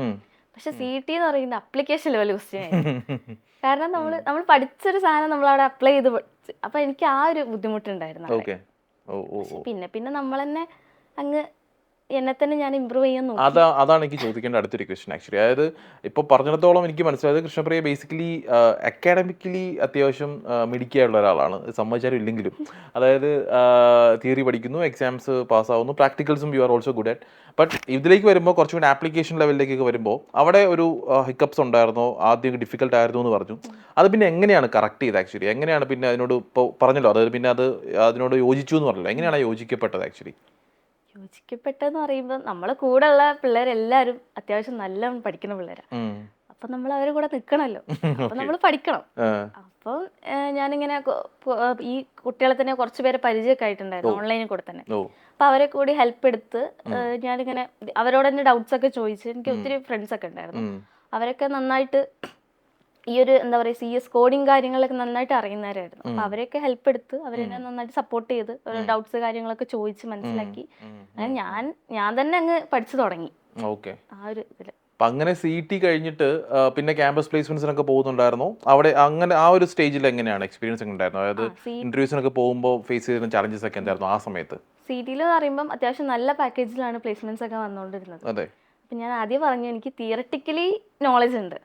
പക്ഷെ CT എന്ന് പറയുന്നത് അപ്ലിക്കേഷൻ ലെവൽ ക്വസ്റ്റ്യൻ ആയിരുന്നു. കാരണം നമ്മൾ പഠിച്ചൊരു സാധനം നമ്മൾ അവിടെ അപ്ലൈ ചെയ്ത് അപ്പൊ എനിക്ക് ആ ഒരു ബുദ്ധിമുട്ടുണ്ടായിരുന്നു. പിന്നെ നമ്മൾ തന്നെ അങ്ങ് എന്നെ തന്നെ ഞാൻ ഇമ്പ്രൂവ് ചെയ്യാൻ നോക്കി. അതാണ് എനിക്ക് ചോദിക്കേണ്ട അടുത്തൊരു ക്വസ്റ്റ്യൻ ആക്ച്വലി. അതായത് ഇപ്പോൾ പറഞ്ഞിടത്തോളം എനിക്ക് മനസ്സിലായത് കൃഷ്ണപ്രിയ ബേസിക്കലി അക്കാഡമിക്കലി അത്യാവശ്യം മിടുക്കിയായുള്ള ഒരാളാണ്, സമ്മതിച്ചാലും ഇല്ലെങ്കിലും. അതായത് തിയറി പഠിക്കുന്നു, എക്സാംസ് പാസ്സാവുന്നു, പ്രാക്ടിക്കൽസും you are also good at. But ഇതിലേക്ക് വരുമ്പോൾ കുറച്ചുകൂടി ആപ്ലിക്കേഷൻ ലെവലിലേക്കൊക്കെ വരുമ്പോൾ അവിടെ ഒരു ഹിക്കപ്സ് ഉണ്ടായിരുന്നോ, ആദ്യം ഡിഫിക്കൽട്ട് ആയിരുന്നു എന്ന് പറഞ്ഞു. അത് പിന്നെ എങ്ങനെയാണ് കറക്റ്റ് ചെയ്തത് ആക്ച്വലി? എങ്ങനെയാണ് പിന്നെ അതിനോട് ഇപ്പോൾ പറഞ്ഞല്ലോ, അതായത് പിന്നെ അതിനോട് യോജിച്ചു എന്ന് പറഞ്ഞല്ലോ, എങ്ങനെയാണ് യോജിക്കപ്പെട്ടത് ആക്ച്വലി? യോജിക്കപ്പെട്ടെന്ന് പറയുമ്പോൾ നമ്മളെ കൂടെ ഉള്ള പിള്ളേരെല്ലാവരും അത്യാവശ്യം നല്ലോണം പഠിക്കുന്ന പിള്ളേരാണ്. അപ്പൊ നമ്മൾ അവരുടെ കൂടെ നിൽക്കണമല്ലോ, അപ്പൊ നമ്മൾ പഠിക്കണം. അപ്പം ഞാനിങ്ങനെ ഈ കുട്ടികളെ തന്നെ കുറച്ച് പേരെ പരിചയമൊക്കെ ആയിട്ടുണ്ടായിരുന്നു ഓൺലൈനിൽ കൂടെ തന്നെ. അപ്പൊ അവരെ കൂടി ഹെൽപ്പ് എടുത്ത് ഞാനിങ്ങനെ അവരോട് തന്നെ ഡൗട്ട്സ് ഒക്കെ ചോദിച്ച് എനിക്ക് ഒത്തിരി ഫ്രണ്ട്സ് ഒക്കെ ഉണ്ടായിരുന്നു. അവരൊക്കെ നന്നായിട്ട് ഈ ഒരു എന്താ പറയുക CS കോഡിങ് കാര്യങ്ങളൊക്കെ നന്നായിട്ട് അറിയുന്നവരായിരുന്നു. അപ്പൊ അവരെയൊക്കെ ഹെൽപ്പ് എടുത്ത് അവരെന്നെ നന്നായിട്ട് സപ്പോർട്ട് ചെയ്ത് ഓരോ ഡൗട്ട്സ് കാര്യങ്ങളൊക്കെ ചോദിച്ച് മനസ്സിലാക്കി അങ്ങനെ ഞാൻ തന്നെ അങ്ങ് പഠിച്ചു തുടങ്ങി ആ ഒരു ഇതില്. അങ്ങനെ CT കഴിഞ്ഞിട്ട് പിന്നെ ക്യാമ്പസ് പ്ലേസ്മെന്റ്സിനൊക്കെ പോകുന്നുണ്ടായിരുന്നോ? അവിടെ അങ്ങനെ ആ ഒരു സ്റ്റേജിൽ എങ്ങനെയാണ് എക്സ്പീരിയൻസ് ഉണ്ടായിരുന്നു? അതായത് ഇന്റർവ്യൂസിനൊക്കെ പോകുമ്പോൾ ഫേസ് ചെയ്യുന്ന ചാലഞ്ചസ് ഒക്കെ എന്തായിരുന്നു ആ സമയത്ത്? CT എന്ന് പറയുമ്പോൾ അത്യാവശ്യം നല്ല പാക്കേജിലാണ് പ്ലേസ്മെന്റ്സ് ഒക്കെ വന്നുകൊണ്ടിരുന്നത്. അപ്പം ഞാൻ ആദ്യം പറഞ്ഞു എനിക്ക് തിയററ്റിക്കലി നോളജ് ഉണ്ട്,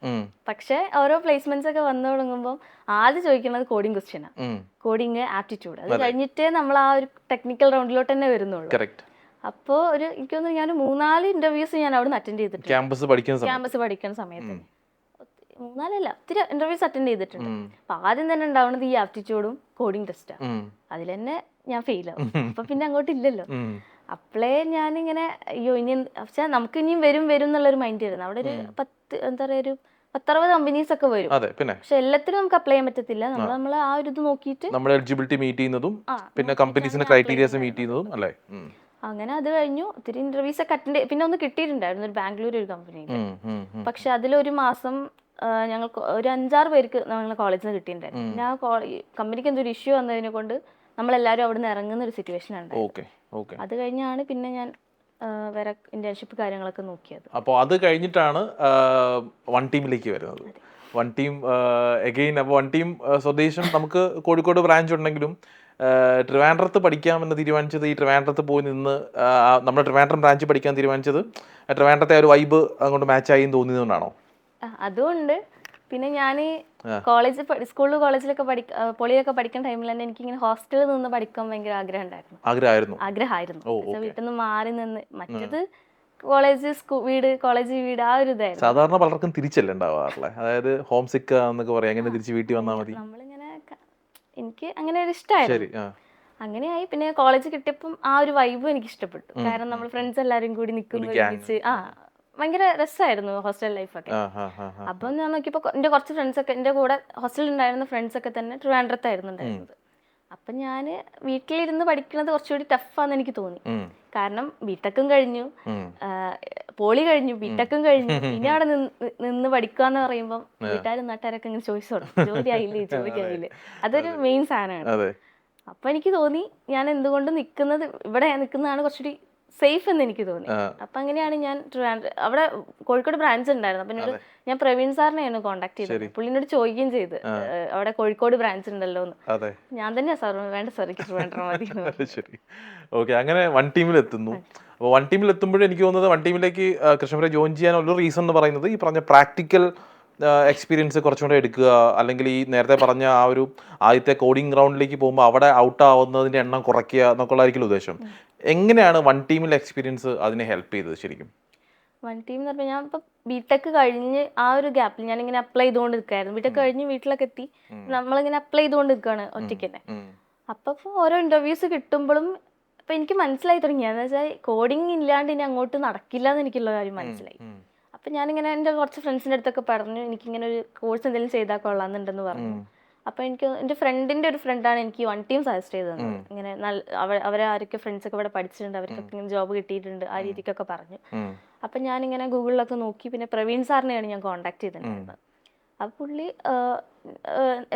പക്ഷെ ഓരോ പ്ലേസ്മെന്റ്സ് ഒക്കെ വന്നു തുടങ്ങുമ്പോൾ ആദ്യം ചോദിക്കുന്നത് കോഡിംഗ് ക്വസ്റ്റ്യനാണ്, കോഡിംഗ് ആപ്റ്റിറ്റ്യൂഡ്. അത് കഴിഞ്ഞിട്ടേ നമ്മൾ ആ ഒരു ടെക്നിക്കൽ റൗണ്ടിലോട്ട് തന്നെ വരുന്നുള്ളൂ. അപ്പോൾ എനിക്ക് തോന്നുന്നു ഞാൻ 3-4 ഇന്റർവ്യൂസ് ഞാൻ അവിടെ നിന്ന് അറ്റൻഡ് ചെയ്തിട്ടുണ്ട് ക്യാമ്പസ് പഠിക്കുന്ന സമയത്ത്. 3-4 ഒത്തിരി ഇന്റർവ്യൂസ് അറ്റൻഡ് ചെയ്തിട്ടുണ്ട്. അപ്പൊ ആദ്യം തന്നെ ഉണ്ടാവുന്നത് ഈ ആപ്റ്റിറ്റ്യൂഡും കോഡിംഗ് ടെസ്റ്റാണ്. അതിൽ തന്നെ ഞാൻ ഫെയിൽ ആവും. അപ്പൊ പിന്നെ അങ്ങോട്ട് ഇല്ലല്ലോ. അപ്പോഴേ ഞാനിങ്ങനെ അയ്യോ ഇനി പക്ഷെ നമുക്ക് ഇനിയും വരും എന്നുള്ളൊരു മൈൻഡ് ആയിരുന്നു. അവിടെ ഒരു 10-60 കമ്പനീസ് ഒക്കെ വരും, പക്ഷെ എല്ലാത്തിനും നമുക്ക് അപ്ലൈ ചെയ്യാൻ പറ്റത്തില്ല. നമ്മൾ ആ ഒരു ഇത് നോക്കിയിട്ട് നമ്മുടെ എലിജിബിലിറ്റി മീറ്റ് ചെയ്യുന്നതും പിന്നെ കമ്പനീസിന്റെ ക്രൈറ്റീരിയാസ് മീറ്റ് ചെയ്യുന്നതും അല്ലേ. അങ്ങനെ അത് കഴിഞ്ഞു ഒത്തിരി ഇന്റർവ്യൂസ് ഒക്കെ അറ്റൻഡ്. പിന്നെ ഒന്ന് കിട്ടിയിട്ടുണ്ടായിരുന്നു ഒരു ബാംഗ്ലൂർ ഒരു കമ്പനിയിൽ. പക്ഷെ അതിലൊരു മാസം ഞങ്ങൾക്ക് ഒരു 5-6 പേർക്ക് ഞങ്ങൾ കോളേജിൽ നിന്ന് കിട്ടിയിട്ടുണ്ടായിരുന്നു. പിന്നെ ആ കമ്പനിക്ക് എന്തൊരു ഇഷ്യൂ വന്നതിനെ കൊണ്ട് നമ്മളെല്ലാവരും അവിടെ നിന്ന് ഇറങ്ങുന്ന ഒരു സിറ്റുവേഷൻ ഉണ്ടായിരുന്നു. അത് കഴിഞ്ഞാണ് പിന്നെ ഞാൻ വേറെ ഇന്റേൺഷിപ്പ് കാര്യങ്ങളൊക്കെ നോക്കിയത്. അപ്പോൾ അത് കഴിഞ്ഞിട്ടാണ് വൺ ടീമിലേക്ക് വരുന്നത്. One team again. അപ്പോൾ വൺ ടീം സ്വദേശം നമുക്ക് കോഴിക്കോട് ബ്രാഞ്ച് ഉണ്ടെങ്കിലും ട്രിവാൻഡ്രത്ത് പഠിക്കാമെന്ന് തീരുമാനിച്ചത് ഈ ട്രിവാൻഡ്രത്ത് പോയി നിന്ന് നമ്മുടെ ട്രിവാൻഡ്രം ബ്രാഞ്ച് പഠിക്കാൻ തീരുമാനിച്ചത് ട്രിവാൻഡ്രത്തെ ഒരു വൈബ് അങ്ങോട്ട് മാച്ചായി തോന്നിയതുകൊണ്ടാണോ? അതുകൊണ്ട് പിന്നെ ഞാൻ സ്കൂളിൽ കോളേജിലൊക്കെ പൊളിയൊക്കെ പഠിക്കുന്ന ടൈമിൽ തന്നെ എനിക്കിങ്ങനെ ഹോസ്റ്റലിൽ നിന്ന് പഠിക്കാൻ ഭയങ്കര ആഗ്രഹമായിരുന്നു. വീട്ടിൽ നിന്ന് മാറി നിന്ന് മറ്റത് കോളേജ് വീട് ആ ഒരു ഇതായിരുന്നു. സാധാരണ പലർക്കും തിരിച്ചല്ലേ ഉണ്ടാവാറില്ലേ, അതായത് ഹോം സിക്ക് എന്നൊക്കെ പറയാം, അങ്ങനെ തിരിച്ച് വീട്ടിൽ വന്നാൽ മതി. നമ്മളിങ്ങനെ എനിക്ക് അങ്ങനെ ഒരു ഇഷ്ടമായിരുന്നു. അങ്ങനെയായി. പിന്നെ കോളേജ് കിട്ടിയപ്പം ആ ഒരു വൈബും എനിക്ക് ഇഷ്ടപ്പെട്ടു. കാരണം നമ്മൾ ഫ്രണ്ട്സ് എല്ലാവരും കൂടി നിൽക്കുന്നു, ഭയങ്കര രസമായിരുന്നു ഹോസ്റ്റൽ ലൈഫൊക്കെ. അപ്പം ഞാൻ നോക്കിയപ്പോൾ എൻ്റെ കുറച്ച് ഫ്രണ്ട്സൊക്കെ എൻ്റെ കൂടെ ഹോസ്റ്റലിൽ ഉണ്ടായിരുന്ന ഫ്രണ്ട്സൊക്കെ തന്നെ ട്രിവാൻഡ്രത്തായിരുന്നു ഉണ്ടായിരുന്നത്. അപ്പം ഞാൻ വീട്ടിലിരുന്ന് പഠിക്കുന്നത് കുറച്ചുകൂടി ടഫാന്ന് എനിക്ക് തോന്നി. കാരണം ബിടെക്കും കഴിഞ്ഞു, പോളി കഴിഞ്ഞു, ബിടെക്കും കഴിഞ്ഞു, ഇനി അവിടെ നിന്ന് പഠിക്കുക എന്ന് പറയുമ്പോൾ വീട്ടുകാരും നാട്ടുകാരൊക്കെ ഇങ്ങനെ ചോദിച്ചു തുടങ്ങും, ജോലി ആയില്ലേ ജോലി ആയില്ലേ. അതൊരു മെയിൻ സാധനമാണ്. അപ്പൊ എനിക്ക് തോന്നി ഞാൻ എന്തുകൊണ്ട് നിൽക്കുന്നത് ഇവിടെ നിൽക്കുന്നതാണ് കുറച്ചുകൂടി സേഫ് എന്ന് എനിക്ക് തോന്നി. അപ്പൊ അങ്ങനെയാണ് ഞാൻ അവിടെ കോഴിക്കോട് ബ്രാഞ്ച് ഉണ്ടായിരുന്നു. അപ്പൊ എന്നോട് ഞാൻ പ്രവീൺ സാറിനെയാണ് കോൺടാക്ട് ചെയ്തത്. പുള്ളിനോട് ചോദിക്കുകയും ചെയ്ത് അവിടെ കോഴിക്കോട് ബ്രാഞ്ച് ഉണ്ടല്ലോ എന്ന്. ഞാൻ തന്നെയാ സാർ വേണ്ട സാർ എനിക്ക് ട്രിവാൻഡ്രം മതി. ശരി, ഓക്കെ. അങ്ങനെ വൺ ടീമിൽ എത്തുന്നു. അപ്പോൾ വൺ ടീമിൽ എത്തുമ്പോഴേ എനിക്ക് തോന്നുന്നത് വൺ ടീമിലേക്ക് കൃഷ്ണപ്രിയ ജോയിൻ ചെയ്യാനുള്ള റീസൺ എന്ന് പറയുന്നത് ഈ പറഞ്ഞ പ്രാക്ടിക്കൽ എക്സ്പീരിയൻസ് കുറച്ചുകൂടെ എടുക്കുക, അല്ലെങ്കിൽ ഈ നേരത്തെ പറഞ്ഞ ആ ഒരു ആദ്യത്തെ കോഡിംഗ് റൗണ്ടിലേക്ക് പോകുമ്പോൾ അവിടെ ഔട്ട് ആവുന്നതിൻ്റെ എണ്ണം കുറയ്ക്കുക എന്നൊക്കെയുള്ളതായിരിക്കും ഉദ്ദേശം. എങ്ങനെയാണ് വൺ ടീമിലെ എക്സ്പീരിയൻസ് അതിനെ ഹെൽപ്പ് ചെയ്തത് ശരിക്കും? വൺ ടീം എന്ന് പറഞ്ഞാൽ ഞാൻ ഇപ്പം ബിടെക് കഴിഞ്ഞ് ആ ഒരു ഗ്യാപ്പിൽ ഞാനിങ്ങനെ അപ്ലൈ ചെയ്തുകൊണ്ട് നിൽക്കുകയായിരുന്നു. ബിടെക് കഴിഞ്ഞ് വീട്ടിലൊക്കെ എത്തി നമ്മളിങ്ങനെ അപ്ലൈ ചെയ്തുകൊണ്ട് നിൽക്കുകയാണ് ഒറ്റയ്ക്ക് തന്നെ. അപ്പോൾ ഓരോ ഇൻ്റർവ്യൂസ് കിട്ടുമ്പോഴും അപ്പം എനിക്ക് മനസ്സിലായി തുടങ്ങി, എന്ന് വെച്ചാൽ കോഡിങ് ഇല്ലാണ്ട് ഇനി അങ്ങോട്ട് നടക്കില്ല എന്ന് എനിക്കുള്ള കാര്യം മനസ്സിലായി. അപ്പം ഞാനിങ്ങനെ എൻ്റെ കുറച്ച് ഫ്രണ്ട്സിൻ്റെ അടുത്തൊക്കെ പറഞ്ഞു എനിക്കിങ്ങനെ ഒരു കോഴ്സ് എന്തെങ്കിലും ചെയ്താൽ കൊള്ളാമെന്നുണ്ടെന്ന് പറഞ്ഞു. അപ്പോൾ എനിക്ക് എൻ്റെ ഫ്രണ്ടിൻ്റെ ഒരു ഫ്രണ്ടാണ് എനിക്ക് വൺ ടീം സജസ്റ്റ് ചെയ്തത്. ഇങ്ങനെ അവരെ ആരൊക്കെ ഫ്രണ്ട്സൊക്കെ ഇവിടെ പഠിച്ചിട്ടുണ്ട്, അവർക്കൊക്കെ ഇങ്ങനെ ജോബ് കിട്ടിയിട്ടുണ്ട്, ആ രീതിക്കൊക്കെ പറഞ്ഞു. അപ്പം ഞാനിങ്ങനെ ഗൂഗിളിലൊക്കെ നോക്കി, പിന്നെ പ്രവീൺ സാറിനെയാണ് ഞാൻ കോൺടാക്ട് ചെയ്തിട്ടുണ്ടായിരുന്നത്. അപ്പോൾ പുള്ളി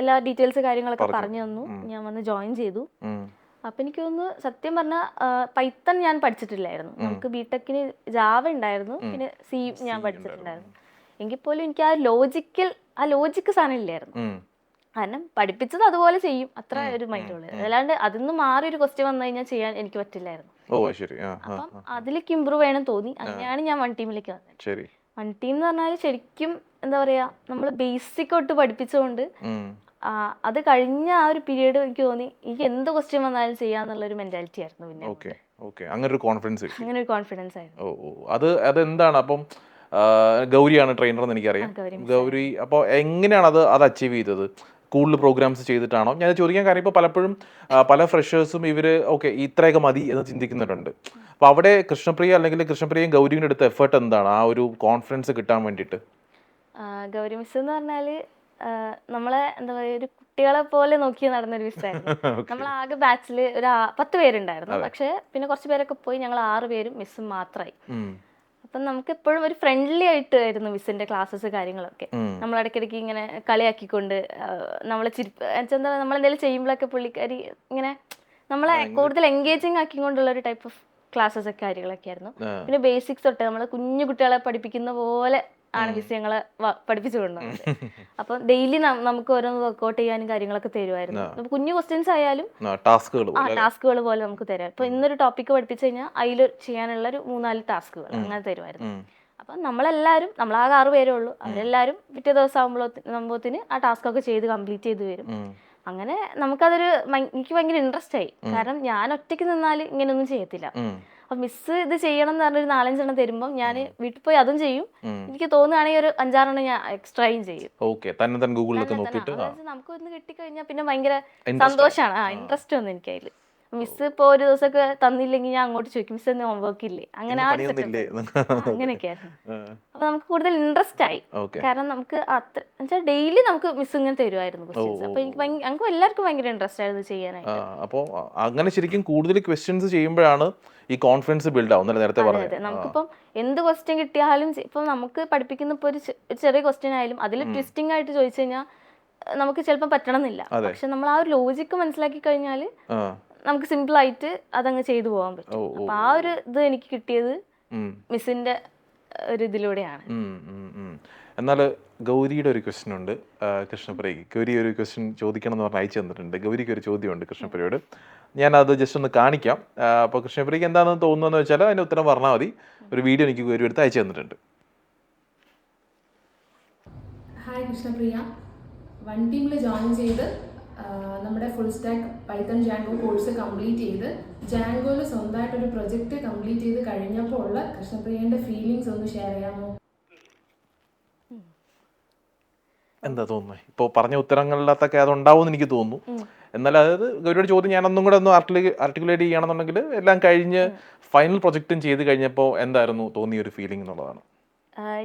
എല്ലാ ഡീറ്റെയിൽസ് കാര്യങ്ങളൊക്കെ പറഞ്ഞു തന്നു. ഞാൻ വന്ന് ജോയിൻ ചെയ്തു. അപ്പം എനിക്ക് തോന്നുന്നു സത്യം പറഞ്ഞാൽ പൈത്തൺ ഞാൻ പഠിച്ചിട്ടില്ലായിരുന്നു. നമുക്ക് ബിടെക്കിന് ജാവ ഉണ്ടായിരുന്നു, പിന്നെ സി ഞാൻ പഠിച്ചിട്ടുണ്ടായിരുന്നു. എങ്കിൽ പോലും എനിക്ക് ആ ലോജിക്ക് സാധനം ഇല്ലായിരുന്നു. കാരണം പഠിപ്പിച്ചത് അതുപോലെ ചെയ്യും, അത്ര ഒരു മൈൻഡുള്ളത്. അല്ലാണ്ട് അതിൽ നിന്ന് മാറി ഒരു ക്വസ്റ്റ്യൻ വന്നു കഴിഞ്ഞാൽ ചെയ്യാൻ എനിക്ക് പറ്റില്ലായിരുന്നു. അപ്പം അതിലേക്ക് ഇമ്പ്രൂവ് ചെയ്യണം തോന്നി. അങ്ങനെയാണ് ഞാൻ വൺ ടീമിലേക്ക് വന്നത്. വൺ ടീം എന്ന് പറഞ്ഞാൽ ശരിക്കും എന്താ പറയാ, നമ്മൾ ബേസിക് തൊട്ട് പഠിപ്പിച്ചുകൊണ്ട് അത് കഴിഞ്ഞ ആ ഒരു പീരീഡ് എനിക്ക് തോന്നി എനിക്ക് എന്ത് ക്വസ്റ്റ്യൻ വന്നാലും ചെയ്യാന്നുള്ളൊരു മെന്റാലിറ്റി ആയിരുന്നു. പിന്നെ അങ്ങനെ ഒരു കോൺഫിഡൻസ് ആയിരുന്നു. അതെന്താണ് അപ്പം ഗൗരിയാണ് ട്രെയിനർ എന്ന് എനിക്കറിയാം. ഗൗരി അപ്പോൾ എങ്ങനെയാണ് അത് അച്ചീവ് ചെയ്തത്? കൂടുതൽ പ്രോഗ്രാംസ് ചെയ്തിട്ടാണോ? ഞാൻ ചോദിക്കാൻ കാര്യം ഇപ്പോൾ പലപ്പോഴും പല ഫ്രഷേഴ്സും ഇവർ ഓക്കെ ഇത്രയൊക്കെ മതി എന്ന് ചിന്തിക്കുന്നുണ്ട്. അപ്പോൾ അവിടെ കൃഷ്ണപ്രിയ അല്ലെങ്കിൽ കൃഷ്ണപ്രിയയും ഗൗരിയുടെ അടുത്ത എഫേർട്ട് എന്താണ് ആ ഒരു കോൺഫിഡൻസ് കിട്ടാൻ വേണ്ടിയിട്ട്? ഗൗരി മിസ് എന്ന് പറഞ്ഞാൽ നമ്മളെ എന്താ പറയുക, ഒരു കുട്ടികളെ പോലെ നോക്കി നടന്നൊരു മിസ്സായിരുന്നു. നമ്മൾ ആകെ ബാച്ചിൽ ഒരു 10 പേരുണ്ടായിരുന്നു. പക്ഷെ പിന്നെ കുറച്ച് പേരൊക്കെ പോയി, ഞങ്ങൾ 6 പേരും മിസ്സും മാത്രമായി. അപ്പം നമുക്ക് എപ്പോഴും ഒരു ഫ്രണ്ട്ലി ആയിട്ടായിരുന്നു മിസ്സിന്റെ ക്ലാസ്സസ് കാര്യങ്ങളൊക്കെ. നമ്മൾ ഇടയ്ക്കിടയ്ക്ക് ഇങ്ങനെ കളിയാക്കിക്കൊണ്ട് നമ്മളെ എന്താ നമ്മളെന്തെങ്കിലും ചെയ്യുമ്പോഴൊക്കെ പുള്ളിക്കാരി ഇങ്ങനെ നമ്മളെ കൂടുതൽ എൻഗേജിങ് ആക്കിക്കൊണ്ടുള്ള ഒരു ടൈപ്പ് ഓഫ് ക്ലാസ്സസ് ഒക്കെ കാര്യങ്ങളൊക്കെ ആയിരുന്നു. പിന്നെ ബേസിക്സ് തൊട്ട് നമ്മൾ കുഞ്ഞു കുട്ടികളെ പഠിപ്പിക്കുന്ന പോലെ ആണ് മിസ് ഞങ്ങളെ പഠിപ്പിച്ചു കൊണ്ടുവന്നത്. അപ്പം ഡെയിലി നമുക്ക് ഓരോന്ന് വർക്ക്ഔട്ട് ചെയ്യാനും കാര്യങ്ങളൊക്കെ തരുമായിരുന്നു. കുഞ്ഞു ക്വസ്റ്റ്യൻസ് ആയാലും ടാസ്കുകൾ പോലെ നമുക്ക് തരാം. ഇപ്പൊ ഇന്നൊരു ടോപ്പിക്ക് പഠിപ്പിച്ചു കഴിഞ്ഞാൽ അതിൽ ചെയ്യാനുള്ള ഒരു 3-4 ടാസ്കുകൾ അങ്ങനെ തരുമായിരുന്നു. അപ്പം നമ്മളെല്ലാവരും, നമ്മളാകെ 6 പേരേ ഉള്ളൂ, അവരെല്ലാവരും പിറ്റേ ദിവസം ആകുമ്പോഴത്തിന് ആ ടാസ്ക് ഒക്കെ ചെയ്ത് കംപ്ലീറ്റ് ചെയ്ത് വരും. അങ്ങനെ നമുക്കതൊരു എനിക്ക് ഭയങ്കര ഇൻട്രസ്റ്റ് ആയി. കാരണം ഞാൻ ഒറ്റയ്ക്ക് നിന്നാൽ ഇങ്ങനെയൊന്നും ചെയ്യത്തില്ല. അപ്പൊ മിസ് ഇത് ചെയ്യണം എന്ന് പറഞ്ഞൊരു 4-5 എണ്ണം തരുമ്പോൾ ഞാൻ വീട്ടിൽ പോയി അതും ചെയ്യും. എനിക്ക് തോന്നുകയാണെങ്കിൽ ഒരു 5-6 എണ്ണം ഞാൻ എക്സ്ട്രായും ചെയ്യും. നമുക്ക് ഒന്ന് കിട്ടിക്കഴിഞ്ഞാൽ പിന്നെ ഭയങ്കര സന്തോഷമാണ്, ഇൻട്രസ്റ്റ് വന്നു എനിക്ക് അതിൽ. മിസ് ഇപ്പോൾ ഒരു ദിവസമൊക്കെ തന്നില്ലെങ്കിൽ ഞാൻ അങ്ങോട്ട് ചോദിക്കും, മിസ് എന്ന് ഹോംവർക്ക് ഇല്ലേ, അങ്ങനെ അങ്ങനെയൊക്കെയായിരുന്നു. അപ്പൊ നമുക്ക് കൂടുതൽ ഇൻട്രസ്റ്റ് ആയി. കാരണം നമുക്ക് അത്ര ഡെയിലി നമുക്ക് മിസ് ഇങ്ങനെ തരുമായിരുന്നു ക്വസ്റ്റ്യൻസ്. അപ്പൊ ഞങ്ങൾക്ക് എല്ലാവർക്കും ഭയങ്കര ഇൻട്രസ്റ്റ് ആയിരുന്നു ചെയ്യാനായിട്ട്. അപ്പോൾ അങ്ങനെ ശരിക്കും കൂടുതൽ ക്വസ്റ്റ്യൻസ് ചെയ്യുമ്പോഴാണ് ഈ കോൺഫിഡൻസ് ബിൽഡ് ആവുന്നത്. നേരത്തെ പറഞ്ഞത് നമുക്കിപ്പം എന്ത് ക്വസ്റ്റ്യൻ കിട്ടിയാലും ഇപ്പൊ നമുക്ക് പഠിപ്പിക്കുന്ന ഇപ്പൊ ഒരു ചെറിയ ക്വസ്റ്റ്യൻ ആയാലും അതിൽ ട്വിസ്റ്റിംഗ് ആയിട്ട് ചോദിച്ചു കഴിഞ്ഞാൽ നമുക്ക് ചിലപ്പോൾ പറ്റണമെന്നില്ല. പക്ഷെ നമ്മൾ ആ ഒരു ലോജിക്ക് മനസ്സിലാക്കി കഴിഞ്ഞാൽ നമുക്ക് സിമ്പിൾ ആയിട്ട് അതങ്ങ് ചെയ്തു പോകാൻ പറ്റും. അപ്പൊ ആ ഒരു ഇത് എനിക്ക് കിട്ടിയത് മിസ്സിന്റെ ഒരു ഇതിലൂടെയാണ്. എന്നാൽ ഗൗരിയുടെ ഒരു ക്വസ്റ്റ്യൻ ഉണ്ട് കൃഷ്ണപ്രിയക്ക്. ഗൗരി ഒരു ക്വസ്റ്റ്യൻ ചോദിക്കണം എന്ന് പറഞ്ഞ് അയച്ചു തന്നിട്ടുണ്ട്. ഗൗരിക്ക് ഒരു ചോദ്യമുണ്ട് കൃഷ്ണപ്രിയയോട്. ഞാനത് ജസ്റ്റ് ഒന്ന് കാണിക്കാം. അപ്പോൾ കൃഷ്ണപ്രിയക്ക് എന്താണെന്ന് തോന്നുന്നതെന്ന് വെച്ചാൽ അതിൻ്റെ ഉത്തരം പറഞ്ഞാൽ മതി. ഒരു വീഡിയോ എനിക്ക് ഗൗരി എടുത്ത് അയച്ചു തന്നിട്ടുണ്ട്. ഹായ് കൃഷ്ണപ്രിയ, വൺ ടീമിൽ ജോയിൻ ചെയ്ത് നമ്മുടെ full stack Python Django course complete ചെയ്ത് ജാങ്കോയിൽ സ്വന്തമായിട്ടൊരു പ്രൊജക്റ്റ് കംപ്ലീറ്റ് ചെയ്ത് കഴിഞ്ഞപ്പോൾ ഉള്ള കൃഷ്ണപ്രിയൻ്റെ ഫീലിങ്സ് ഒന്ന് ഷെയർ ചെയ്യാമോ? എന്താ തോന്നുന്നത്? ഇപ്പോൾ പറഞ്ഞ ഉത്തരങ്ങളിലത്തൊക്കെ അതുണ്ടാവുമെന്ന് എനിക്ക് തോന്നുന്നു. എന്നാൽ അതായത് ഗൗരിയുടെ ചോദ്യം ഞാനൊന്നും കൂടെ ഒന്ന് ആർട്ടിക്കുലേറ്റ് ചെയ്യണമെന്നുണ്ടെങ്കിൽ എല്ലാം കഴിഞ്ഞ് ഫൈനൽ പ്രൊജക്റ്റും ചെയ്ത് കഴിഞ്ഞപ്പോൾ എന്തായിരുന്നു തോന്നിയ ഒരു ഫീലിംഗ് എന്നുള്ളതാണ്.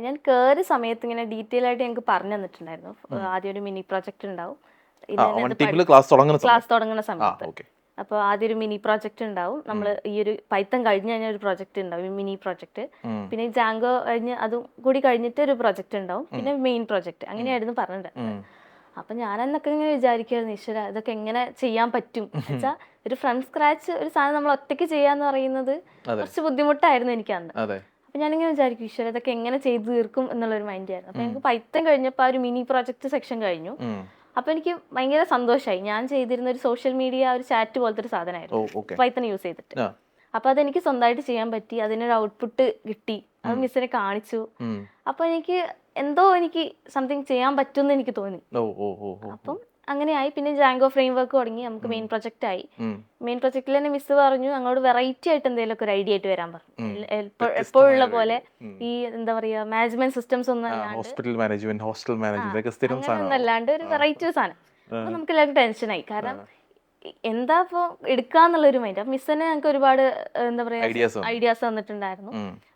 ഞാൻ കയറിയ സമയത്ത് ഇങ്ങനെ ഡീറ്റെയിൽ ആയിട്ട് ഞങ്ങൾക്ക് പറഞ്ഞു തന്നിട്ടുണ്ടായിരുന്നു. ആദ്യം ഒരു മിനി പ്രൊജക്റ്റ് ഉണ്ടാവും ക്ലാസ് തുടങ്ങുന്ന സമയത്ത്. അപ്പോൾ ആദ്യം ഒരു മിനി പ്രോജക്റ്റ് ഉണ്ടാവും. നമ്മൾ ഈ ഒരു പൈത്തൺ കഴിഞ്ഞ് കഴിഞ്ഞാൽ ഒരു പ്രോജക്റ്റ് ഉണ്ടാവും, മിനി പ്രോജക്റ്റ്. പിന്നെ ജാങ്കോ കഴിഞ്ഞ് അതും കൂടി കഴിഞ്ഞിട്ട് ഒരു പ്രോജക്റ്റ് ഉണ്ടാവും, പിന്നെ മെയിൻ പ്രോജക്റ്റ്. അങ്ങനെയായിരുന്നു പറഞ്ഞിട്ടുണ്ടായിരുന്നത്. അപ്പം ഞാനെന്നൊക്കെ ഇങ്ങനെ വിചാരിക്കുമായിരുന്നു, ഈശ്വര ഇതൊക്കെ എങ്ങനെ ചെയ്യാൻ പറ്റും വെച്ചാൽ ഒരു ഫ്രം സ്ക്രാച്ച് ഒരു സാധനം നമ്മൾ ഒറ്റയ്ക്ക് ചെയ്യാന്ന് പറയുന്നത് കുറച്ച് ബുദ്ധിമുട്ടായിരുന്നു എനിക്ക് അന്ന്. അപ്പം ഞാനിങ്ങനെ വിചാരിക്കും, ഈശ്വര ഇതൊക്കെ എങ്ങനെ ചെയ്ത് തീർക്കും എന്നുള്ളൊരു മൈൻഡ് ആയിരുന്നു. അപ്പം എനിക്ക് പൈത്തൺ കഴിഞ്ഞപ്പോൾ ആ ഒരു മിനി പ്രോജക്റ്റ് സെക്ഷൻ കഴിഞ്ഞു. അപ്പോൾ എനിക്ക് ഭയങ്കര സന്തോഷമായി. ഞാൻ ചെയ്തിരുന്ന ഒരു സോഷ്യൽ മീഡിയ ഒരു ചാറ്റ് പോലത്തെ ഒരു സാധനമായിരുന്നു പൈത്തൺ യൂസ് ചെയ്തിട്ട്. അപ്പോൾ അതെനിക്ക് സ്വന്തമായിട്ട് ചെയ്യാൻ പറ്റി, അതിനൊരു ഔട്ട്പുട്ട് കിട്ടി, അത് മിസ്സിനെ കാണിച്ചു. അപ്പോൾ എനിക്ക് സംതിങ് ചെയ്യാൻ പറ്റുമെന്ന് എനിക്ക് തോന്നി. അപ്പം അങ്ങനെയായി. പിന്നെ ജാങ്കോ ഫ്രെയിം വർക്ക് തുടങ്ങി, നമുക്ക് മെയിൻ പ്രൊജക്റ്റ് ആയി. മെയിൻ പ്രൊജക്റ്റിൽ തന്നെ മിസ് പറഞ്ഞു ഞങ്ങളോട് വെറൈറ്റി ആയിട്ട് എന്തെങ്കിലുമൊക്കെ ഒരു ഐഡിയ ആയിട്ട് വരാൻ പറഞ്ഞു. എപ്പോഴുള്ള പോലെ ഈ എന്താ പറയാ മാനേജ്മെന്റ് സിസ്റ്റംസ് ഒന്നും അല്ലാണ്ട് ഒരു വെറൈറ്റി ഒരു സാധനം. അപ്പൊ നമുക്ക് എല്ലാവർക്കും ടെൻഷനായി, കാരണം എന്താ ഇപ്പൊ എടുക്കാന്നുള്ളൊരു മൈൻഡ്. അപ്പൊ മിസ് തന്നെ ഞങ്ങൾക്ക് ഒരുപാട് എന്താ പറയാ ഐഡിയാസ് തന്നിട്ടുണ്ടായിരുന്നു.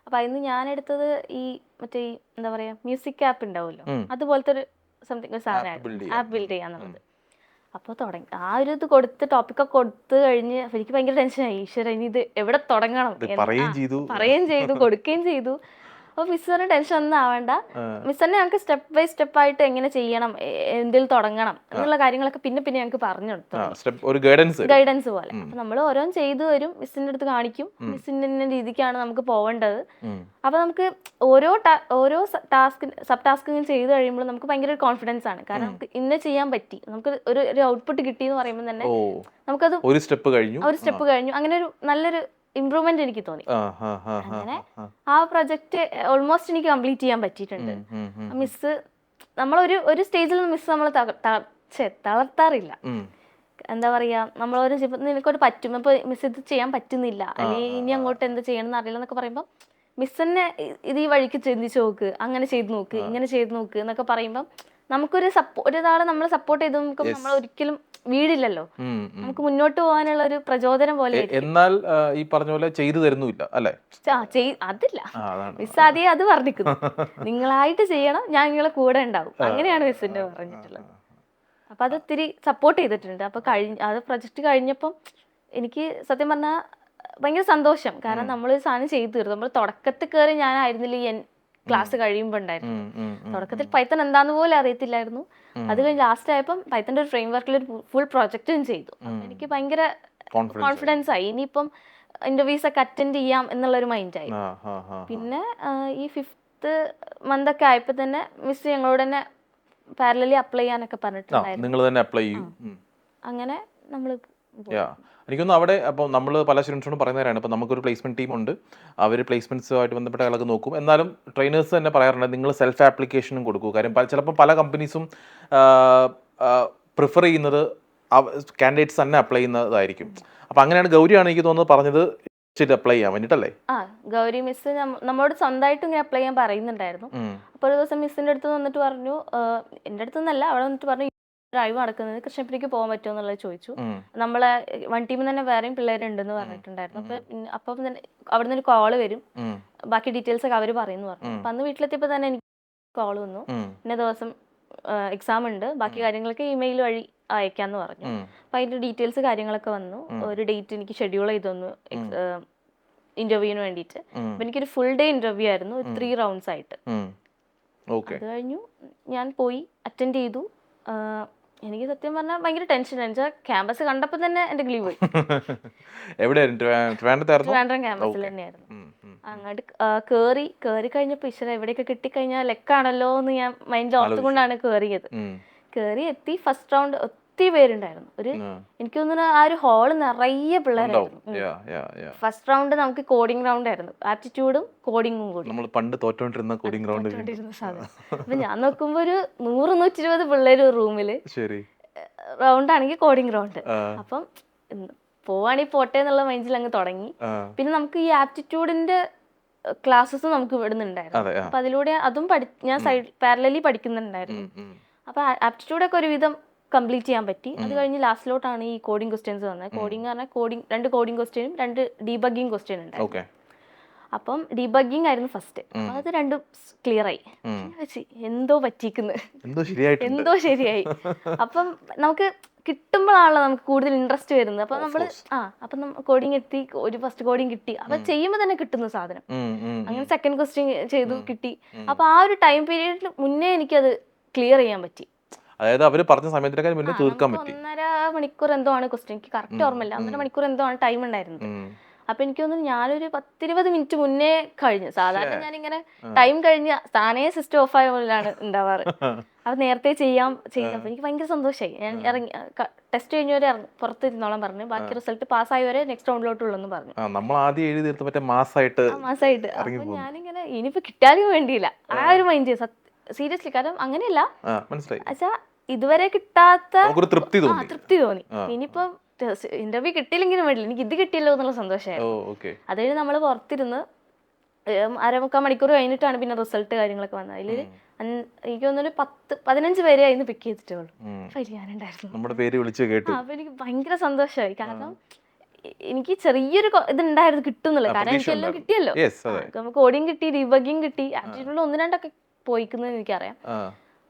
അപ്പൊ അതിന് ഞാൻ എടുത്തത് ഈ മറ്റേ എന്താ പറയാ മ്യൂസിക് ആപ്പ് ഉണ്ടാവുമല്ലോ, അതുപോലത്തെ ഒരു സംതിങ് ഒരു സാധനമായിരുന്നു, ആപ്പ് ബിൽഡ് ചെയ്യാന്നുള്ളത്. അപ്പോൾ തുടങ്ങി ആ ഒരു ഇത് കൊടുത്ത് ടോപ്പിക്കൊക്കെ കൊടുത്തു കഴിഞ്ഞ് എനിക്ക് ഭയങ്കര ടെൻഷനായി. ഈശ്വര ഇനി ഇത് എവിടെ തുടങ്ങണം, പറയുകയും ചെയ്തു കൊടുക്കുകയും ചെയ്തു. അപ്പോൾ മിസ് പറഞ്ഞ ടെൻഷൻ ഒന്നും ആവേണ്ട, മിസ് തന്നെ ഞങ്ങൾക്ക് സ്റ്റെപ്പ് ബൈ സ്റ്റെപ്പ് ആയിട്ട് എങ്ങനെ ചെയ്യണം, എന്തിൽ തുടങ്ങണം എന്നുള്ള കാര്യങ്ങളൊക്കെ പിന്നെ ഞങ്ങൾക്ക് പറഞ്ഞു കൊടുത്തു, ഗൈഡൻസ് പോലെ. അപ്പൊ നമ്മൾ ഓരോന്ന് ചെയ്തു വരും, മിസ്സിന്റെ അടുത്ത് കാണിക്കും, മിസ്സിന്റെ രീതിക്കാണ് നമുക്ക് പോവേണ്ടത്. അപ്പൊ നമുക്ക് ഓരോ സബ് ടാസ്കിങ് ചെയ്ത് കഴിയുമ്പോൾ നമുക്ക് ഭയങ്കര കോൺഫിഡൻസ് ആണ്, കാരണം നമുക്ക് ഇന്ന ചെയ്യാൻ പറ്റി, നമുക്ക് ഒരു ഔട്ട്പുട്ട് കിട്ടി എന്ന് പറയുമ്പോൾ തന്നെ നമുക്കത് ഒരു സ്റ്റെപ്പ് കഴിഞ്ഞു, അങ്ങനെ ഒരു നല്ലൊരു ഇംപ്രൂവ്മെന്റ് എനിക്ക് തോന്നി. അങ്ങനെ ആ പ്രൊജക്ട് ഓൾമോസ്റ്റ് എനിക്ക് കംപ്ലീറ്റ് ചെയ്യാൻ പറ്റിയിട്ടുണ്ട്. മിസ് ഒരു സ്റ്റേജിൽ മിസ് നമ്മൾ തളർത്താറില്ല. എന്താ പറയാ, നമ്മളൊരു നിനക്കൊരു പറ്റും, ഇപ്പൊ മിസ് ഇത് ചെയ്യാൻ പറ്റുന്നില്ല, അല്ലെങ്കിൽ ഇനി അങ്ങോട്ട് എന്ത് ചെയ്യണം എന്ന് അറിയില്ല എന്നൊക്കെ പറയുമ്പോൾ മിസ് തന്നെ ഇത് ഈ വഴിക്ക് ചിന്തിച്ച് നോക്ക്, അങ്ങനെ ചെയ്ത് നോക്ക്, ഇങ്ങനെ ചെയ്ത് നോക്ക് എന്നൊക്കെ പറയുമ്പോൾ നമുക്കൊരു ഒരാളെ നമ്മൾ സപ്പോർട്ട് ചെയ്ത് നോക്കുമ്പോൾ നമ്മൾ ഒരിക്കലും വീടില്ലല്ലോ, നമുക്ക് മുന്നോട്ട് പോകാനുള്ള ഒരു പ്രചോദനം പോലെ. എന്നാൽ ഈ പറഞ്ഞ പോലെ ചെയ്തു തരുന്നില്ല അല്ലേ? അതില്ല, മിസ് ആദ്യം അത് പറഞ്ഞിരിക്കുന്നു, നിങ്ങളായിട്ട് ചെയ്യണം, ഞാൻ നിങ്ങളെ കൂടെ ഉണ്ടാവും, അങ്ങനെയാണ് മിസ്സിന്റെ പറഞ്ഞിട്ടുള്ളത്. അപ്പൊ അത് ഒത്തിരി സപ്പോർട്ട് ചെയ്തിട്ടുണ്ട്. അപ്പൊ അത് പ്രൊജക്ട് കഴിഞ്ഞപ്പം എനിക്ക് സത്യം പറഞ്ഞാൽ ഭയങ്കര സന്തോഷം, കാരണം നമ്മൾ സാധനം ചെയ്തു തീർന്നു. നമ്മൾ തുടക്കത്തിൽ കയറി ഞാനായിരുന്നില്ല ഈ ക്ലാസ് കഴിയുമ്പോൾ ഉണ്ടായിരുന്നു. തുടക്കത്തിൽ പൈത്തൺ എന്താന്ന് പോലും അറിയത്തില്ലായിരുന്നു. അത് കഴിഞ്ഞ് ലാസ്റ്റ് ആയപ്പം പൈത്തന്റെ ഒരു ഫ്രെയിം വർക്കിൽ ഒരു ഫുൾ പ്രൊജക്റ്റും ചെയ്തു. എനിക്ക് ഭയങ്കര കോൺഫിഡൻസ് ആയി, ഇനിയിപ്പം ഇന്റർവ്യൂസ് ഒക്കെ അറ്റൻഡ് ചെയ്യാം എന്നുള്ളൊരു മൈൻഡായി. പിന്നെ ഈ 5th month ഒക്കെ ആയപ്പോ തന്നെ മിസ് ഞങ്ങളോട് തന്നെ പാരലലി അപ്ലൈ ചെയ്യാനൊക്കെ പറഞ്ഞിട്ടുണ്ടായിരുന്നു. അങ്ങനെ നമ്മൾ എനിക്കൊന്നും അവിടെ അപ്പോൾ നമ്മൾ പല സ്റ്റുഡൻസിനോടും പറയുന്നവരാണ്, ഇപ്പോൾ നമുക്കൊരു പ്ലേസ്മെൻറ്റ് ടീം ഉണ്ട്, അവർ പ്ലേസ്മെൻറ്റ്സുമായിട്ട് ബന്ധപ്പെട്ട ആളൊക്കെ നോക്കും. എന്നാലും ട്രെയിനേഴ്സ് തന്നെ പറയാറുണ്ട് നിങ്ങൾ സെൽഫ് ആപ്ലിക്കേഷനും കൊടുക്കൂ. കാര്യം ചിലപ്പോൾ പല കമ്പനീസും പ്രിഫർ ചെയ്യുന്നത് കാൻഡിഡേറ്റ്സ് തന്നെ അപ്ലൈ ചെയ്യുന്നതായിരിക്കും. അപ്പോൾ അങ്ങനെയാണ് ഗൗരിയാണ് എനിക്ക് തോന്നുന്നത് പറഞ്ഞത് അപ്ലൈ ചെയ്യാൻ വേണ്ടിട്ടല്ലേ? ഗൗരി മിസ് നമ്മളോട് സ്വന്തമായിട്ട് ഇങ്ങനെ അപ്ലൈ ചെയ്യാൻ പറയുന്നുണ്ടായിരുന്നു. അപ്പോൾ ഒരു ദിവസം മിസ്സിന്റെ അടുത്ത് വന്നിട്ട് പറഞ്ഞു, എൻ്റെ അടുത്തൊന്നല്ല, അവിടെ വന്നിട്ട് പറഞ്ഞു ഡ്രൈവ് നടക്കുന്നത് കൃഷ്ണപ്രിയക്ക് പോകാൻ പറ്റുമോ എന്നുള്ളത് ചോദിച്ചു. നമ്മളെ വൺ ടീമിൽ തന്നെ വേറെയും പിള്ളേരുണ്ടെന്ന് പറഞ്ഞിട്ടുണ്ടായിരുന്നു. അപ്പം തന്നെ അവിടെ നിന്ന് ഒരു കോള് വരും, ബാക്കി ഡീറ്റെയിൽസ് ഒക്കെ അവർ പറയുന്നു പറഞ്ഞു. അപ്പൊ അന്ന് വീട്ടിലെത്തിയപ്പോൾ തന്നെ എനിക്ക് കോള് വന്നു, ഇന്ന ദിവസം എക്സാം ഉണ്ട്, ബാക്കി കാര്യങ്ങളൊക്കെ ഇമെയിൽ വഴി അയക്കാന്ന് പറഞ്ഞു. അപ്പൊ അതിന്റെ ഡീറ്റെയിൽസ് കാര്യങ്ങളൊക്കെ വന്നു. ഒരു ഡേറ്റ് എനിക്ക് ഷെഡ്യൂൾ ചെയ്ത് തന്നു ഇന്റർവ്യൂവിന് വേണ്ടിയിട്ട്. അപ്പൊ എനിക്കൊരു ഫുൾ ഡേ ഇന്റർവ്യൂ ആയിരുന്നു, 3 rounds ആയിട്ട്. അത് കഴിഞ്ഞു, ഞാൻ പോയി അറ്റൻഡ് ചെയ്തു. എനിക്ക് സത്യം പറഞ്ഞാൽ ഭയങ്കര ടെൻഷൻ ആയിരുന്നു. ക്യാമ്പസ് കണ്ടപ്പോൾ തന്നെ എന്റെ ഗ്ലീവ് പോയി. ട്രിവാൻഡ്രം ക്യാമ്പസിൽ തന്നെയായിരുന്നു. അങ്ങോട്ട് കേറി കഴിഞ്ഞപ്പോൾ ഈശ്വര എവിടെയൊക്കെ കിട്ടിക്കഴിഞ്ഞാൽ ലെക്കാണല്ലോ എന്ന് ഞാൻ മൈൻഡിൽ ഓർത്തുകൊണ്ടാണ് കേറിയത്. കേറി എത്തി. ഫസ്റ്റ് റൗണ്ട് ഒത്തിരി പേരുണ്ടായിരുന്നു. എനിക്ക് തോന്നുന്നു ആ ഒരു ഹാള് നിറയെ പിള്ളേരായിരുന്നു. ഫസ്റ്റ് റൗണ്ട് നമുക്ക് കോഡിംഗ് റൗണ്ട് ആയിരുന്നു, ആപ്റ്റിറ്റ്യൂഡും കോഡിങ്ങും കൂടി. സാധനം. അപ്പൊ ഞാൻ നോക്കുമ്പോ ഒരു 100-120 പിള്ളേര് റൂമില്, റൗണ്ട് ആണെങ്കിൽ കോഡിംഗ് റൗണ്ട്. അപ്പം പോവാണെങ്കിൽ പോട്ടെ എന്നുള്ള മൈൻഡിൽ അങ്ങ് തുടങ്ങി. പിന്നെ നമുക്ക് ഈ ആപ്റ്റിറ്റ്യൂഡിന്റെ ക്ലാസ്സസ് നമുക്ക് ഇവിടുന്നുണ്ടായിരുന്നു. അപ്പൊ അതിലൂടെ അതും ഞാൻ പാരലലി പഠിക്കുന്നുണ്ടായിരുന്നു. അപ്പൊ ആപ്റ്റിറ്റ്യൂഡൊക്കെ ഒരുവിധം കംപ്ലീറ്റ് ചെയ്യാൻ പറ്റി. അത് കഴിഞ്ഞ് ലാസ്റ്റിലോട്ടാണ് ഈ കോഡിംഗ് ക്വസ്റ്റ്യൻസ് വന്നത്. കോഡിംഗ് പറഞ്ഞാൽ 2 കോഡിംഗ് ക്വസ്റ്റ്യനും 2 ഡീബഗ്ഗിങ് ക്വസ്റ്റ്യൻ ഉണ്ടായിരുന്നു. അപ്പം ഡീബഗ്ഗിങ് ആയിരുന്നു ഫസ്റ്റ്. അത് 2 ക്ലിയർ ആയി. എന്തോ പറ്റിക്കുന്നു, എന്തോ ശരിയായി. അപ്പം നമുക്ക് കിട്ടുമ്പോഴാണല്ലോ നമുക്ക് കൂടുതൽ ഇൻട്രസ്റ്റ് വരുന്നത്. അപ്പൊ നമ്മള് അപ്പൊ കോഡിങ് എത്തി, ഒരു ഫസ്റ്റ് കോഡിങ് കിട്ടി, അപ്പൊ ചെയ്യുമ്പോൾ തന്നെ കിട്ടുന്ന സാധനം. അങ്ങനെ സെക്കൻഡ് ക്വസ്റ്റ്യൻ ചെയ്തു, കിട്ടി. അപ്പൊ ആ ഒരു ടൈം പീരീഡിൽ മുന്നേ എനിക്കത് ക്ലിയർ ചെയ്യാൻ പറ്റി. അതായത് അവര് പറഞ്ഞ സമയത്തിനേക്കാൾ മുന്നേ തീർക്കാൻ പറ്റി. 1.5 മണിക്കൂർ എന്തോ ആണ് ക്വസ്റ്റ്യൻ, എനിക്ക് കറക്റ്റ് ഓർമ്മയില്ല. 1.5 മണിക്കൂർ എന്തോ ആണ് ടൈം ഉണ്ടായിരുന്നത്. അപ്പൊ എനിക്ക് തോന്നുന്നു ഞാനൊരു 10-20 മിനിറ്റ് മുന്നേ കഴിഞ്ഞു. സാധാരണ ഞാനിങ്ങനെ ടൈം കഴിഞ്ഞ താനേ സിസ്റ്റം ഓഫ് ആയ പോലെയാണ് ഉണ്ടാവാറ്. അത് നേരത്തെ അപ്പൊ എനിക്ക് ഭയങ്കര സന്തോഷമായി. ഞാൻ ഇറങ്ങി ടെസ്റ്റ് കഴിഞ്ഞവരെ പുറത്തിരുന്നോളം പറഞ്ഞു, ബാക്കി റിസൾട്ട് പാസ്സായവരെ നെക്സ്റ്റ് റൗണ്ടിലോട്ടുള്ളെന്ന് പറഞ്ഞു. നമ്മൾ ആദ്യം എഴുതി തീർത്ത് മറ്റേ മാസമായിട്ട്. അപ്പൊ ഞാനിങ്ങനെ ഇനിയിപ്പോ കിട്ടാനും വേണ്ടിയില്ല ആ ഒരു മൈൻഡ്, സീരിയസ്ലി. കാരണം അങ്ങനെയല്ല, അച്ഛാ ഇതുവരെ കിട്ടാത്ത തൃപ്തി തോന്നി. ഇനിയിപ്പം ഇന്റർവ്യൂ കിട്ടിയില്ലെങ്കിലും വേണ്ടില്ല, എനിക്ക് ഇത് കിട്ടിയല്ലോ എന്നുള്ള സന്തോഷമായിരുന്നു. അത് കഴിഞ്ഞ് നമ്മൾ പുറത്തിരുന്ന് 1/4 മണിക്കൂർ കഴിഞ്ഞിട്ടാണ് പിന്നെ റിസൾട്ട് കാര്യങ്ങളൊക്കെ വന്നത്. അതിൽ എനിക്ക് തോന്നുന്നു 10-15 പേരെ അതിന് പിക്ക് ചെയ്തിട്ടുള്ളൂ. ഞാനുണ്ടായിരുന്നു. അപ്പൊ എനിക്ക് ഭയങ്കര സന്തോഷമായി. കാരണം എനിക്ക് ചെറിയൊരു ഇതുണ്ടായിരുന്നു കിട്ടുന്നില്ല. കാരണം എനിക്കെല്ലാം കിട്ടിയല്ലോ. നമുക്ക് കോഡിങ് കിട്ടി, ഡീബഗിങ് കിട്ടി, ആപ്റ്റിറ്റ്യൂഡിൽ 1-2 പോയിക്കുന്നത് എനിക്കറിയാം.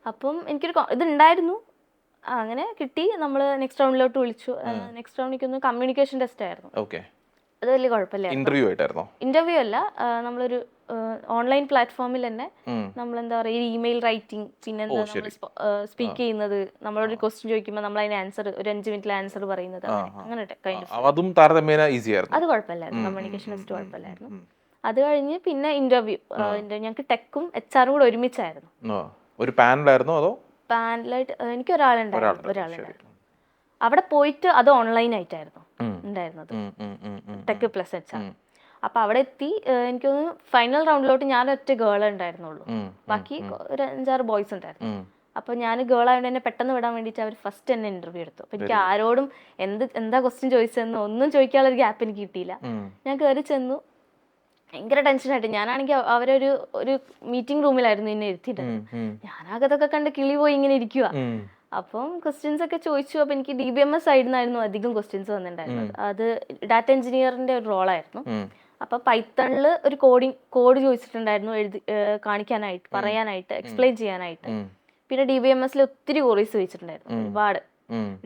അപ്പം എനിക്കൊരു ഇതുണ്ടായിരുന്നു. അങ്ങനെ കിട്ടി. നമ്മൾ നെക്സ്റ്റ് റൗണ്ടിലോട്ട് വിളിച്ചു. നെക്സ്റ്റ് റൗണ്ടിലേക്ക് കമ്മ്യൂണിക്കേഷൻ ടെസ്റ്റ് ആയിരുന്നു. അത് വലിയ കുഴപ്പമില്ല. ഇന്റർവ്യൂ അല്ല, നമ്മളൊരു ഓൺലൈൻ പ്ലാറ്റ്ഫോമിൽ തന്നെ നമ്മൾ എന്താ പറയുക, ഇമെയിൽ റൈറ്റിംഗ്, പിന്നെ സ്പീക്ക് ചെയ്യുന്നത്, നമ്മളൊരു ക്വസ്റ്റ്യൻ ചോദിക്കുമ്പോൾ നമ്മൾ അതിന് ആൻസർ, ഒരു 5 മിനിറ്റിൽ ആൻസർ പറയുന്നത്, അങ്ങനെ അത് കുഴപ്പമില്ലായിരുന്നു. കമ്മ്യൂണിക്കേഷൻ ടെസ്റ്റ് കുഴപ്പമില്ലായിരുന്നു. അത് കഴിഞ്ഞ് പിന്നെ ഇന്റർവ്യൂ, ഞങ്ങൾക്ക് ടെക്കും HR കൂടെ ഒരുമിച്ചായിരുന്നു. ഒരു പാനലായിരുന്നോ അതോ? പാനലായിട്ട് എനിക്ക് ഒരാളുണ്ടായിരുന്നു. അവിടെ പോയിട്ട് അത് ഓൺലൈൻ ആയിട്ടായിരുന്നു ഉണ്ടായിരുന്നത്, ടെക് പ്ലസ് HR. അപ്പൊ അവിടെ എത്തി. എനിക്ക് തോന്നുന്നു ഫൈനൽ റൗണ്ടിലോട്ട് ഞാൻ ഒറ്റ ഗേൾ ഉണ്ടായിരുന്നുള്ളൂ, ബാക്കി ഒരു 5-6 ബോയ്സ് ഉണ്ടായിരുന്നു. അപ്പൊ ഞാൻ ഗേൾ ആയതുകൊണ്ട് തന്നെ പെട്ടെന്ന് വിടാൻ വേണ്ടിയിട്ട് അവർ ഫസ്റ്റ് തന്നെ ഇന്റർവ്യൂ എടുത്തു. അപ്പൊ എനിക്ക് ആരോടും എന്താ ക്വസ്റ്റ്യൻ ചോദിച്ചതെന്ന് ഒന്നും ചോദിക്കാനുള്ള ഒരു ഗ്യാപ്പ് എനിക്ക് കിട്ടിയില്ല. ഞാൻ കയറി ചെന്നു, ഭയങ്കര ടെൻഷനായിട്ട്. ഞാനാണെങ്കിൽ ഒരു മീറ്റിംഗ് റൂമിലായിരുന്നു എന്നെ ഇരുത്തിയിട്ടത്. ഞാനാകതൊക്കെ കണ്ട് കിളി പോയി ഇങ്ങനെ ഇരിക്കുക. അപ്പം ക്വസ്റ്റ്യൻസ് ഒക്കെ ചോദിച്ചു. അപ്പൊ എനിക്ക് DBMS സൈഡിൽ അധികം ക്വസ്റ്റ്യൻസ് വന്നിട്ടുണ്ടായിരുന്നത്. അത് ഡാറ്റ എഞ്ചിനീയറിന്റെ ഒരു റോളായിരുന്നു. അപ്പൊ പൈത്തണിൽ ഒരു കോഡ് ചോദിച്ചിട്ടുണ്ടായിരുന്നു, കാണിക്കാനായിട്ട്, പറയാനായിട്ട്, എക്സ്പ്ലെയിൻ ചെയ്യാനായിട്ട്. പിന്നെ DBMS ഒത്തിരി ക്വറീസ് ചോദിച്ചിട്ടുണ്ടായിരുന്നു, ഒരുപാട്.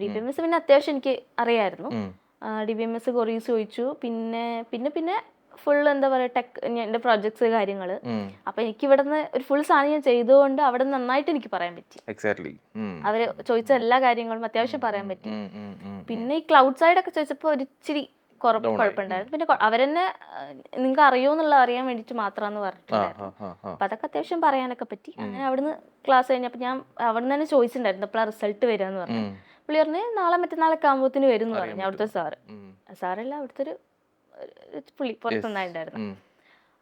DBMS പിന്നെ അത്യാവശ്യം എനിക്ക് അറിയായിരുന്നു. DBMS ക്വറീസ് ചോദിച്ചു. പിന്നെ ഫുൾ എന്താ പറയുക, ടെക്, എൻ്റെ പ്രോജക്ട്സ് കാര്യങ്ങൾ. അപ്പൊ എനിക്ക് ഇവിടുന്ന് ഒരു ഫുൾ സാധനം ഞാൻ ചെയ്തുകൊണ്ട് അവിടെ നന്നായിട്ട് എനിക്ക് പറയാൻ പറ്റി. അവര് ചോദിച്ച എല്ലാ കാര്യങ്ങളും അത്യാവശ്യം പറയാൻ പറ്റി. പിന്നെ ഈ ക്ലൗഡ് സൈഡ് ഒക്കെ ചോദിച്ചപ്പോൾ ഒരിച്ചിരി കുഴപ്പമുണ്ടായിരുന്നു. പിന്നെ അവരെന്നെ നിങ്ങൾക്ക് അറിയോന്നുള്ള അറിയാൻ വേണ്ടിട്ട് മാത്രമാണെന്ന് പറഞ്ഞിട്ടുണ്ടായിരുന്നു. അപ്പൊ അതൊക്കെ അത്യാവശ്യം പറയാനൊക്കെ പറ്റി. അങ്ങനെ അവിടുന്ന് ക്ലാസ് കഴിഞ്ഞപ്പോൾ ഞാൻ അവിടുന്ന് തന്നെ ചോദിച്ചിട്ടുണ്ടായിരുന്നു എപ്പോഴാണ് റിസൾട്ട് വരിക എന്ന് പറഞ്ഞു. പുള്ളി പറഞ്ഞ് നാളെ മറ്റന്നാളൊക്കെ ആകുമ്പോഴത്തേന് വരും എന്ന് പറഞ്ഞു. അവിടുത്തെ സാറല്ല, അവിടുത്തെ ഒരു പുള്ളി പുറത്തുനിന്നായിട്ടുണ്ടായിരുന്നു.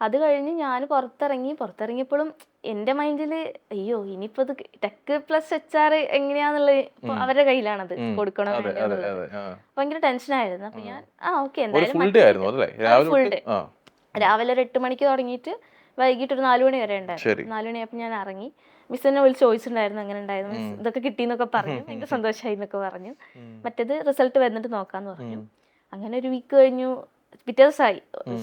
അത് കഴിഞ്ഞ് ഞാൻ പുറത്തിറങ്ങിയപ്പോഴും എൻ്റെ മൈൻഡിൽ അയ്യോ ഇനിയിപ്പോ ഇത് ടെക് പ്ലസ് HR എങ്ങനെയാന്നുള്ളത് അവരുടെ കയ്യിലാണത് കൊടുക്കണോ വേണ്ടത്. ഭയങ്കര ടെൻഷനായിരുന്നു. അപ്പൊ ഞാൻ ഓക്കെ എന്തായാലും ഫുൾ ഡേ, രാവിലെ ഒരു 8 മണിക്ക് തുടങ്ങിയിട്ട് വൈകിട്ട് ഒരു 4 മണി വരെ ഉണ്ടായിരുന്നു. 4 മണിയായപ്പോൾ ഞാൻ ഇറങ്ങി. മിസ് എന്നെ വിളിച്ച് ചോദിച്ചിട്ടുണ്ടായിരുന്നു എങ്ങനെ ഉണ്ടായിരുന്നു, മിസ് ഇതൊക്കെ കിട്ടിയെന്നൊക്കെ പറഞ്ഞു, ഭയങ്കര സന്തോഷമായി എന്നൊക്കെ പറഞ്ഞു. മറ്റേത് റിസൾട്ട് വന്നിട്ട് നോക്കാന്ന് പറഞ്ഞു. അങ്ങനെ ഒരു വീക്ക് കഴിഞ്ഞു. പിറ്റേ ദിവസമായി,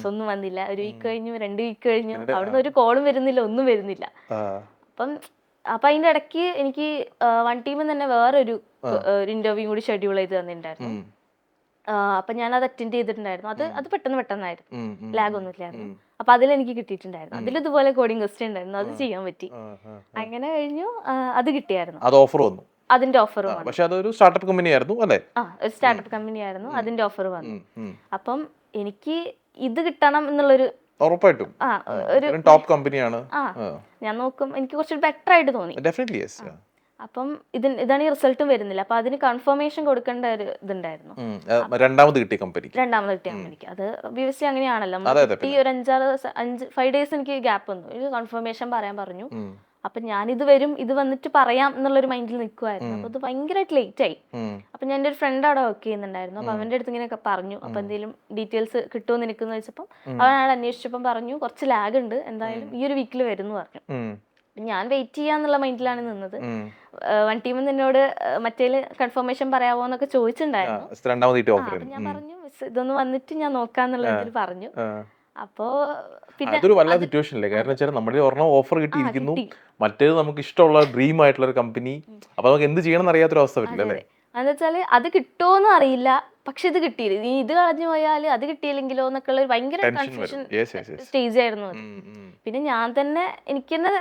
ഒന്നും വന്നില്ല. ഒരു വീക്ക് കഴിഞ്ഞു, 2 വീക്ക് കഴിഞ്ഞു. അവിടുന്ന് ഒരു കോളും വരുന്നില്ല, ഒന്നും വരുന്നില്ല. അപ്പൊ അതിന്റെ ഇടയ്ക്ക് എനിക്ക് വൺ ടീമിൽ തന്നെ വേറൊരു ഇന്റർവ്യൂ കൂടി ഷെഡ്യൂൾ ചെയ്ത് തന്നിട്ടുണ്ടായിരുന്നു. അപ്പൊ ഞാൻ അത് അറ്റൻഡ് ചെയ്തിട്ടുണ്ടായിരുന്നു. അത് പെട്ടെന്നായിരുന്നു, ലാഗ് ഒന്നും ഇല്ലായിരുന്നു. അപ്പൊ അതിലെനിക്ക് കിട്ടിയിട്ടുണ്ടായിരുന്നു. അതിലിതുപോലെ കോഡിങ് ക്വസ്റ്റ്യൻ ഉണ്ടായിരുന്നു, അത് ചെയ്യാൻ പറ്റി. അങ്ങനെ കഴിഞ്ഞു, അത് കിട്ടിയായിരുന്നു. അതിന്റെ ഓഫർ വന്നു. പക്ഷെ അതൊരു സ്റ്റാർട്ടപ്പ് കമ്പനി ആയിരുന്നു അല്ലേ? ഒരു സ്റ്റാർട്ടപ്പ് കമ്പനി ആയിരുന്നു, അതിന്റെ ഓഫർ വന്നു. അപ്പം എനിക്ക് ഇത് കിട്ടണം എന്നുള്ളൊരു ഉറപ്പായിട്ടും ഒരു ടോപ്പ് കമ്പനിയാണ്. ഞാൻ നോക്കും എനിക്ക് കുറച്ച് ബെറ്റർ ആയിട്ട് തോന്നി. അപ്പം ഇതാണ് ഈ റിസൾട്ടും വരുന്നില്ല. അപ്പൊ അതിന് കൺഫർമേഷൻ കൊടുക്കേണ്ട ഒരു ഇതുണ്ടായിരുന്നു. രണ്ടാമത് കിട്ടിയ കമ്പനിക്ക് അത് ഒബ്വിയസ്ലി അങ്ങനെയാണല്ലോ. ഒരു 5 ഡേയ്സ് എനിക്ക് ഗ്യാപ്പ് വന്നു. ഒരു കൺഫർമേഷൻ പറയാൻ പറഞ്ഞു. അപ്പൊ ഞാനിത് വരും, ഇത് വന്നിട്ട് പറയാം എന്നുള്ളൊരു മൈൻഡിൽ നിൽക്കുമായിരുന്നു. അപ്പൊ അത് ഭയങ്കരമായിട്ട് ലേറ്റ് ആയി. അപ്പൊ ഞാൻ എൻ്റെ ഒരു ഫ്രണ്ട് അവിടെ വർക്ക് ചെയ്യുന്നുണ്ടായിരുന്നു. അപ്പൊ അവന്റെ അടുത്ത് ഇങ്ങനെ പറഞ്ഞു, അപ്പൊ എന്തെങ്കിലും ഡീറ്റെയിൽസ് കിട്ടുമോ നിനക്കെന്ന് ചോദിച്ചപ്പം അവൻ അന്വേഷിച്ചപ്പം പറഞ്ഞു കുറച്ച് ലാഗ് ഉണ്ട്, എന്തായാലും ഈ ഒരു വീക്കിൽ വരും എന്ന് പറഞ്ഞു. ഞാൻ വെയിറ്റ് ചെയ്യാന്നുള്ള മൈൻഡിലാണ് നിന്നത്. വൺ ടീമിൽ നിന്നോട് മറ്റേല് കൺഫർമേഷൻ പറയാവോ എന്നൊക്കെ ചോദിച്ചിട്ടുണ്ടായിരുന്നു. അപ്പൊ ഞാൻ പറഞ്ഞു ഇതൊന്ന് വന്നിട്ട് ഞാൻ നോക്കാന്നുള്ള ഇതിൽ പറഞ്ഞു. അപ്പോ പിന്നെ അതൊരു വല്ലാത്ത സിറ്റുവേഷൻ അല്ലേ? കാരണം വെച്ചാൽ നമ്മുടെ ഒരെണ്ണം ഓഫർ കിട്ടിയിരിക്കുന്നു, മറ്റേത് നമുക്ക് ഇഷ്ടമുള്ള ഡ്രീം ആയിട്ടുള്ള ഒരു കമ്പനി. അപ്പൊ നമുക്ക് എന്ത് ചെയ്യണം എന്ന് അറിയാത്തൊരു അവസ്ഥ വരില്ല അല്ലേ? എന്താ വെച്ചാൽ അത് കിട്ടുമോന്നും അറിയില്ല, പക്ഷെ ഇത് കിട്ടിയില്ല, നീ ഇത് കളഞ്ഞു പോയാൽ അത് കിട്ടിയില്ലെങ്കിലോ എന്നൊക്കെ ഉള്ള ഒരു ഭയങ്കര കൺഫ്യൂഷൻ സ്റ്റേജ് ആയിരുന്നു അത്. പിന്നെ ഞാൻ തന്നെ എനിക്ക് തന്നെ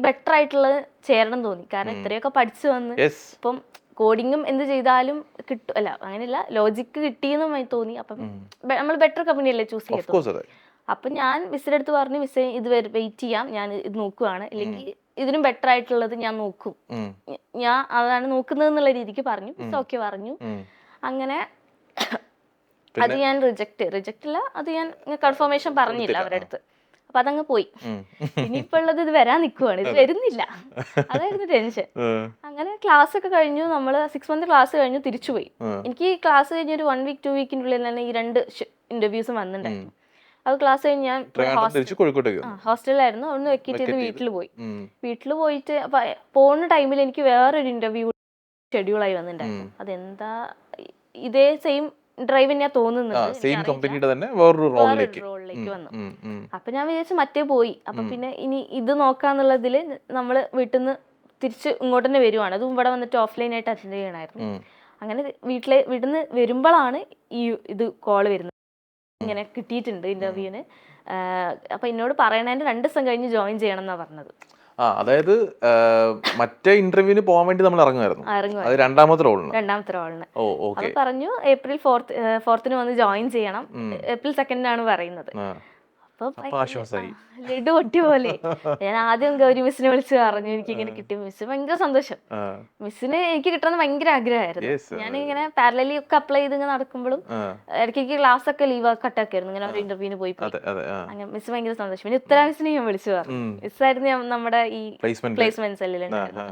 ബെറ്റർ ആയിട്ടുള്ളത് ചേരണം തോന്നി, കാരണം ഇത്രയൊക്കെ പഠിച്ചു വന്ന് ഇപ്പം കോഡിങ്ങും എന്ത് ചെയ്താലും കിട്ടും, അല്ല അങ്ങനെയല്ല, ലോജിക്ക് കിട്ടിയെന്നും തോന്നി. അപ്പം നമ്മൾ ബെറ്റർ കമ്പനി അല്ലേ ചൂസ് ചെയ്തത്. അപ്പൊ ഞാൻ മിസ്സിന്റെ അടുത്ത് പറഞ്ഞു, മിസ്സേ ഇത് വെയിറ്റ് ചെയ്യാം, ഞാൻ ഇത് നോക്കുവാണ്, അല്ലെങ്കിൽ ഇതിനും ബെറ്റർ ആയിട്ടുള്ളത് ഞാൻ നോക്കും, ഞാൻ അതാണ് നോക്കുന്നത് എന്നുള്ള രീതിക്ക് പറഞ്ഞു. മിസ് ഓക്കെ പറഞ്ഞു. അങ്ങനെ അത് ഞാൻ റിജക്ട് അല്ല, അത് ഞാൻ കൺഫർമേഷൻ പറഞ്ഞില്ല അവരുടെ അടുത്ത്. അപ്പൊ അതങ്ങ് പോയി. ഇനിയിപ്പോ ഉള്ളത് ഇത് വരാൻ നിൽക്കുവാണ്, ഇത് വരുന്നില്ല, അതായിരുന്നു ടെൻഷൻ. അങ്ങനെ ക്ലാസ് ഒക്കെ കഴിഞ്ഞു, നമ്മള് 6 month ക്ലാസ് കഴിഞ്ഞു തിരിച്ചുപോയി. എനിക്ക് ക്ലാസ് കഴിഞ്ഞ ഒരു 1 week 2 weekന്റെ ഉള്ളിൽ തന്നെ ഈ 2 ഇന്റർവ്യൂസും വന്നിട്ടുണ്ടായിരുന്നു. അത് ക്ലാസ് കഴിഞ്ഞ് ഞാൻ ഹോസ്റ്റലിലായിരുന്നു, അവിടുന്ന് വെക്കേറ്റ് ചെയ്ത് വീട്ടിൽ പോയിട്ട് പോകുന്ന ടൈമിൽ എനിക്ക് വേറൊരു ഇന്റർവ്യൂ ഷെഡ്യൂളായി വന്നിട്ടുണ്ടായിരുന്നു. അതെന്താ ഇതേ സെയിം ഡ്രൈവ് തന്നെയാ തോന്നുന്നുണ്ട്, റോളിലേക്ക് വന്നു. അപ്പൊ ഞാൻ വിചാരിച്ചു മറ്റേ പോയി, അപ്പൊ പിന്നെ ഇനി ഇത് നോക്കാന്നുള്ളതില് നമ്മള് വീട്ടിൽ നിന്ന് തിരിച്ച് ഇങ്ങോട്ട് തന്നെ വരുവാണ്. അതും ഇവിടെ വന്നിട്ട് ഓഫ്ലൈൻ ആയിട്ട് അറ്റൻഡ് ചെയ്യണമായിരുന്നു. അങ്ങനെ വീട്ടിൽ നിന്ന് വരുമ്പോഴാണ് ഈ ഇത് കോള് വരുന്നത്, ഇങ്ങനെ കിട്ടിയിട്ടുണ്ട് ഇന്റർവ്യൂവിന്. അപ്പൊ എന്നോട് പറയണതിന്റെ 2 ദിവസം കഴിഞ്ഞ് ജോയിൻ ചെയ്യണം എന്നാ പറഞ്ഞത്. അതായത് മറ്റേ ഇന്റർവ്യൂവിന് പോകാൻ വേണ്ടി നമ്മൾ ഇറങ്ങുമായിരുന്നു, രണ്ടാമത്തെ റോളിന്. അത് പറഞ്ഞു April 4th വന്ന് ജോയിൻ ചെയ്യണം, April 2nd പറയുന്നത്. ലഡു പൊട്ടി പോലെ. ഞാൻ ആദ്യം ഗൗരി മിസ്സിനെ വിളിച്ച് പറഞ്ഞു എനിക്ക് ഇങ്ങനെ കിട്ടി. മിസ് ഭയങ്കര സന്തോഷം, മിസ്സിന് എനിക്ക് കിട്ടണമെന്ന് ഭയങ്കര ആഗ്രഹമായിരുന്നു. ഞാൻ ഇങ്ങനെ പാരലലി ഒക്കെ അപ്ലൈ ചെയ്ത് ഇങ്ങനെ നടക്കുമ്പോഴും ഇടയ്ക്ക് ക്ലാസ് ഒക്കെ ലീവ് കട്ടാക്കായിരുന്നു, ഇങ്ങനെ ഒരു ഇന്റർവ്യൂവിന് പോയി. അങ്ങനെ മിസ് ഭയങ്കര സന്തോഷം. പിന്നെ ഉത്തര മിസ്സിനെ ഞാൻ വിളിച്ചു പറഞ്ഞു, മിസ്സായിരുന്നു നമ്മുടെ ഈ പ്ലേസ്മെന്റ് സെല്ലിലുണ്ടായിരുന്നു.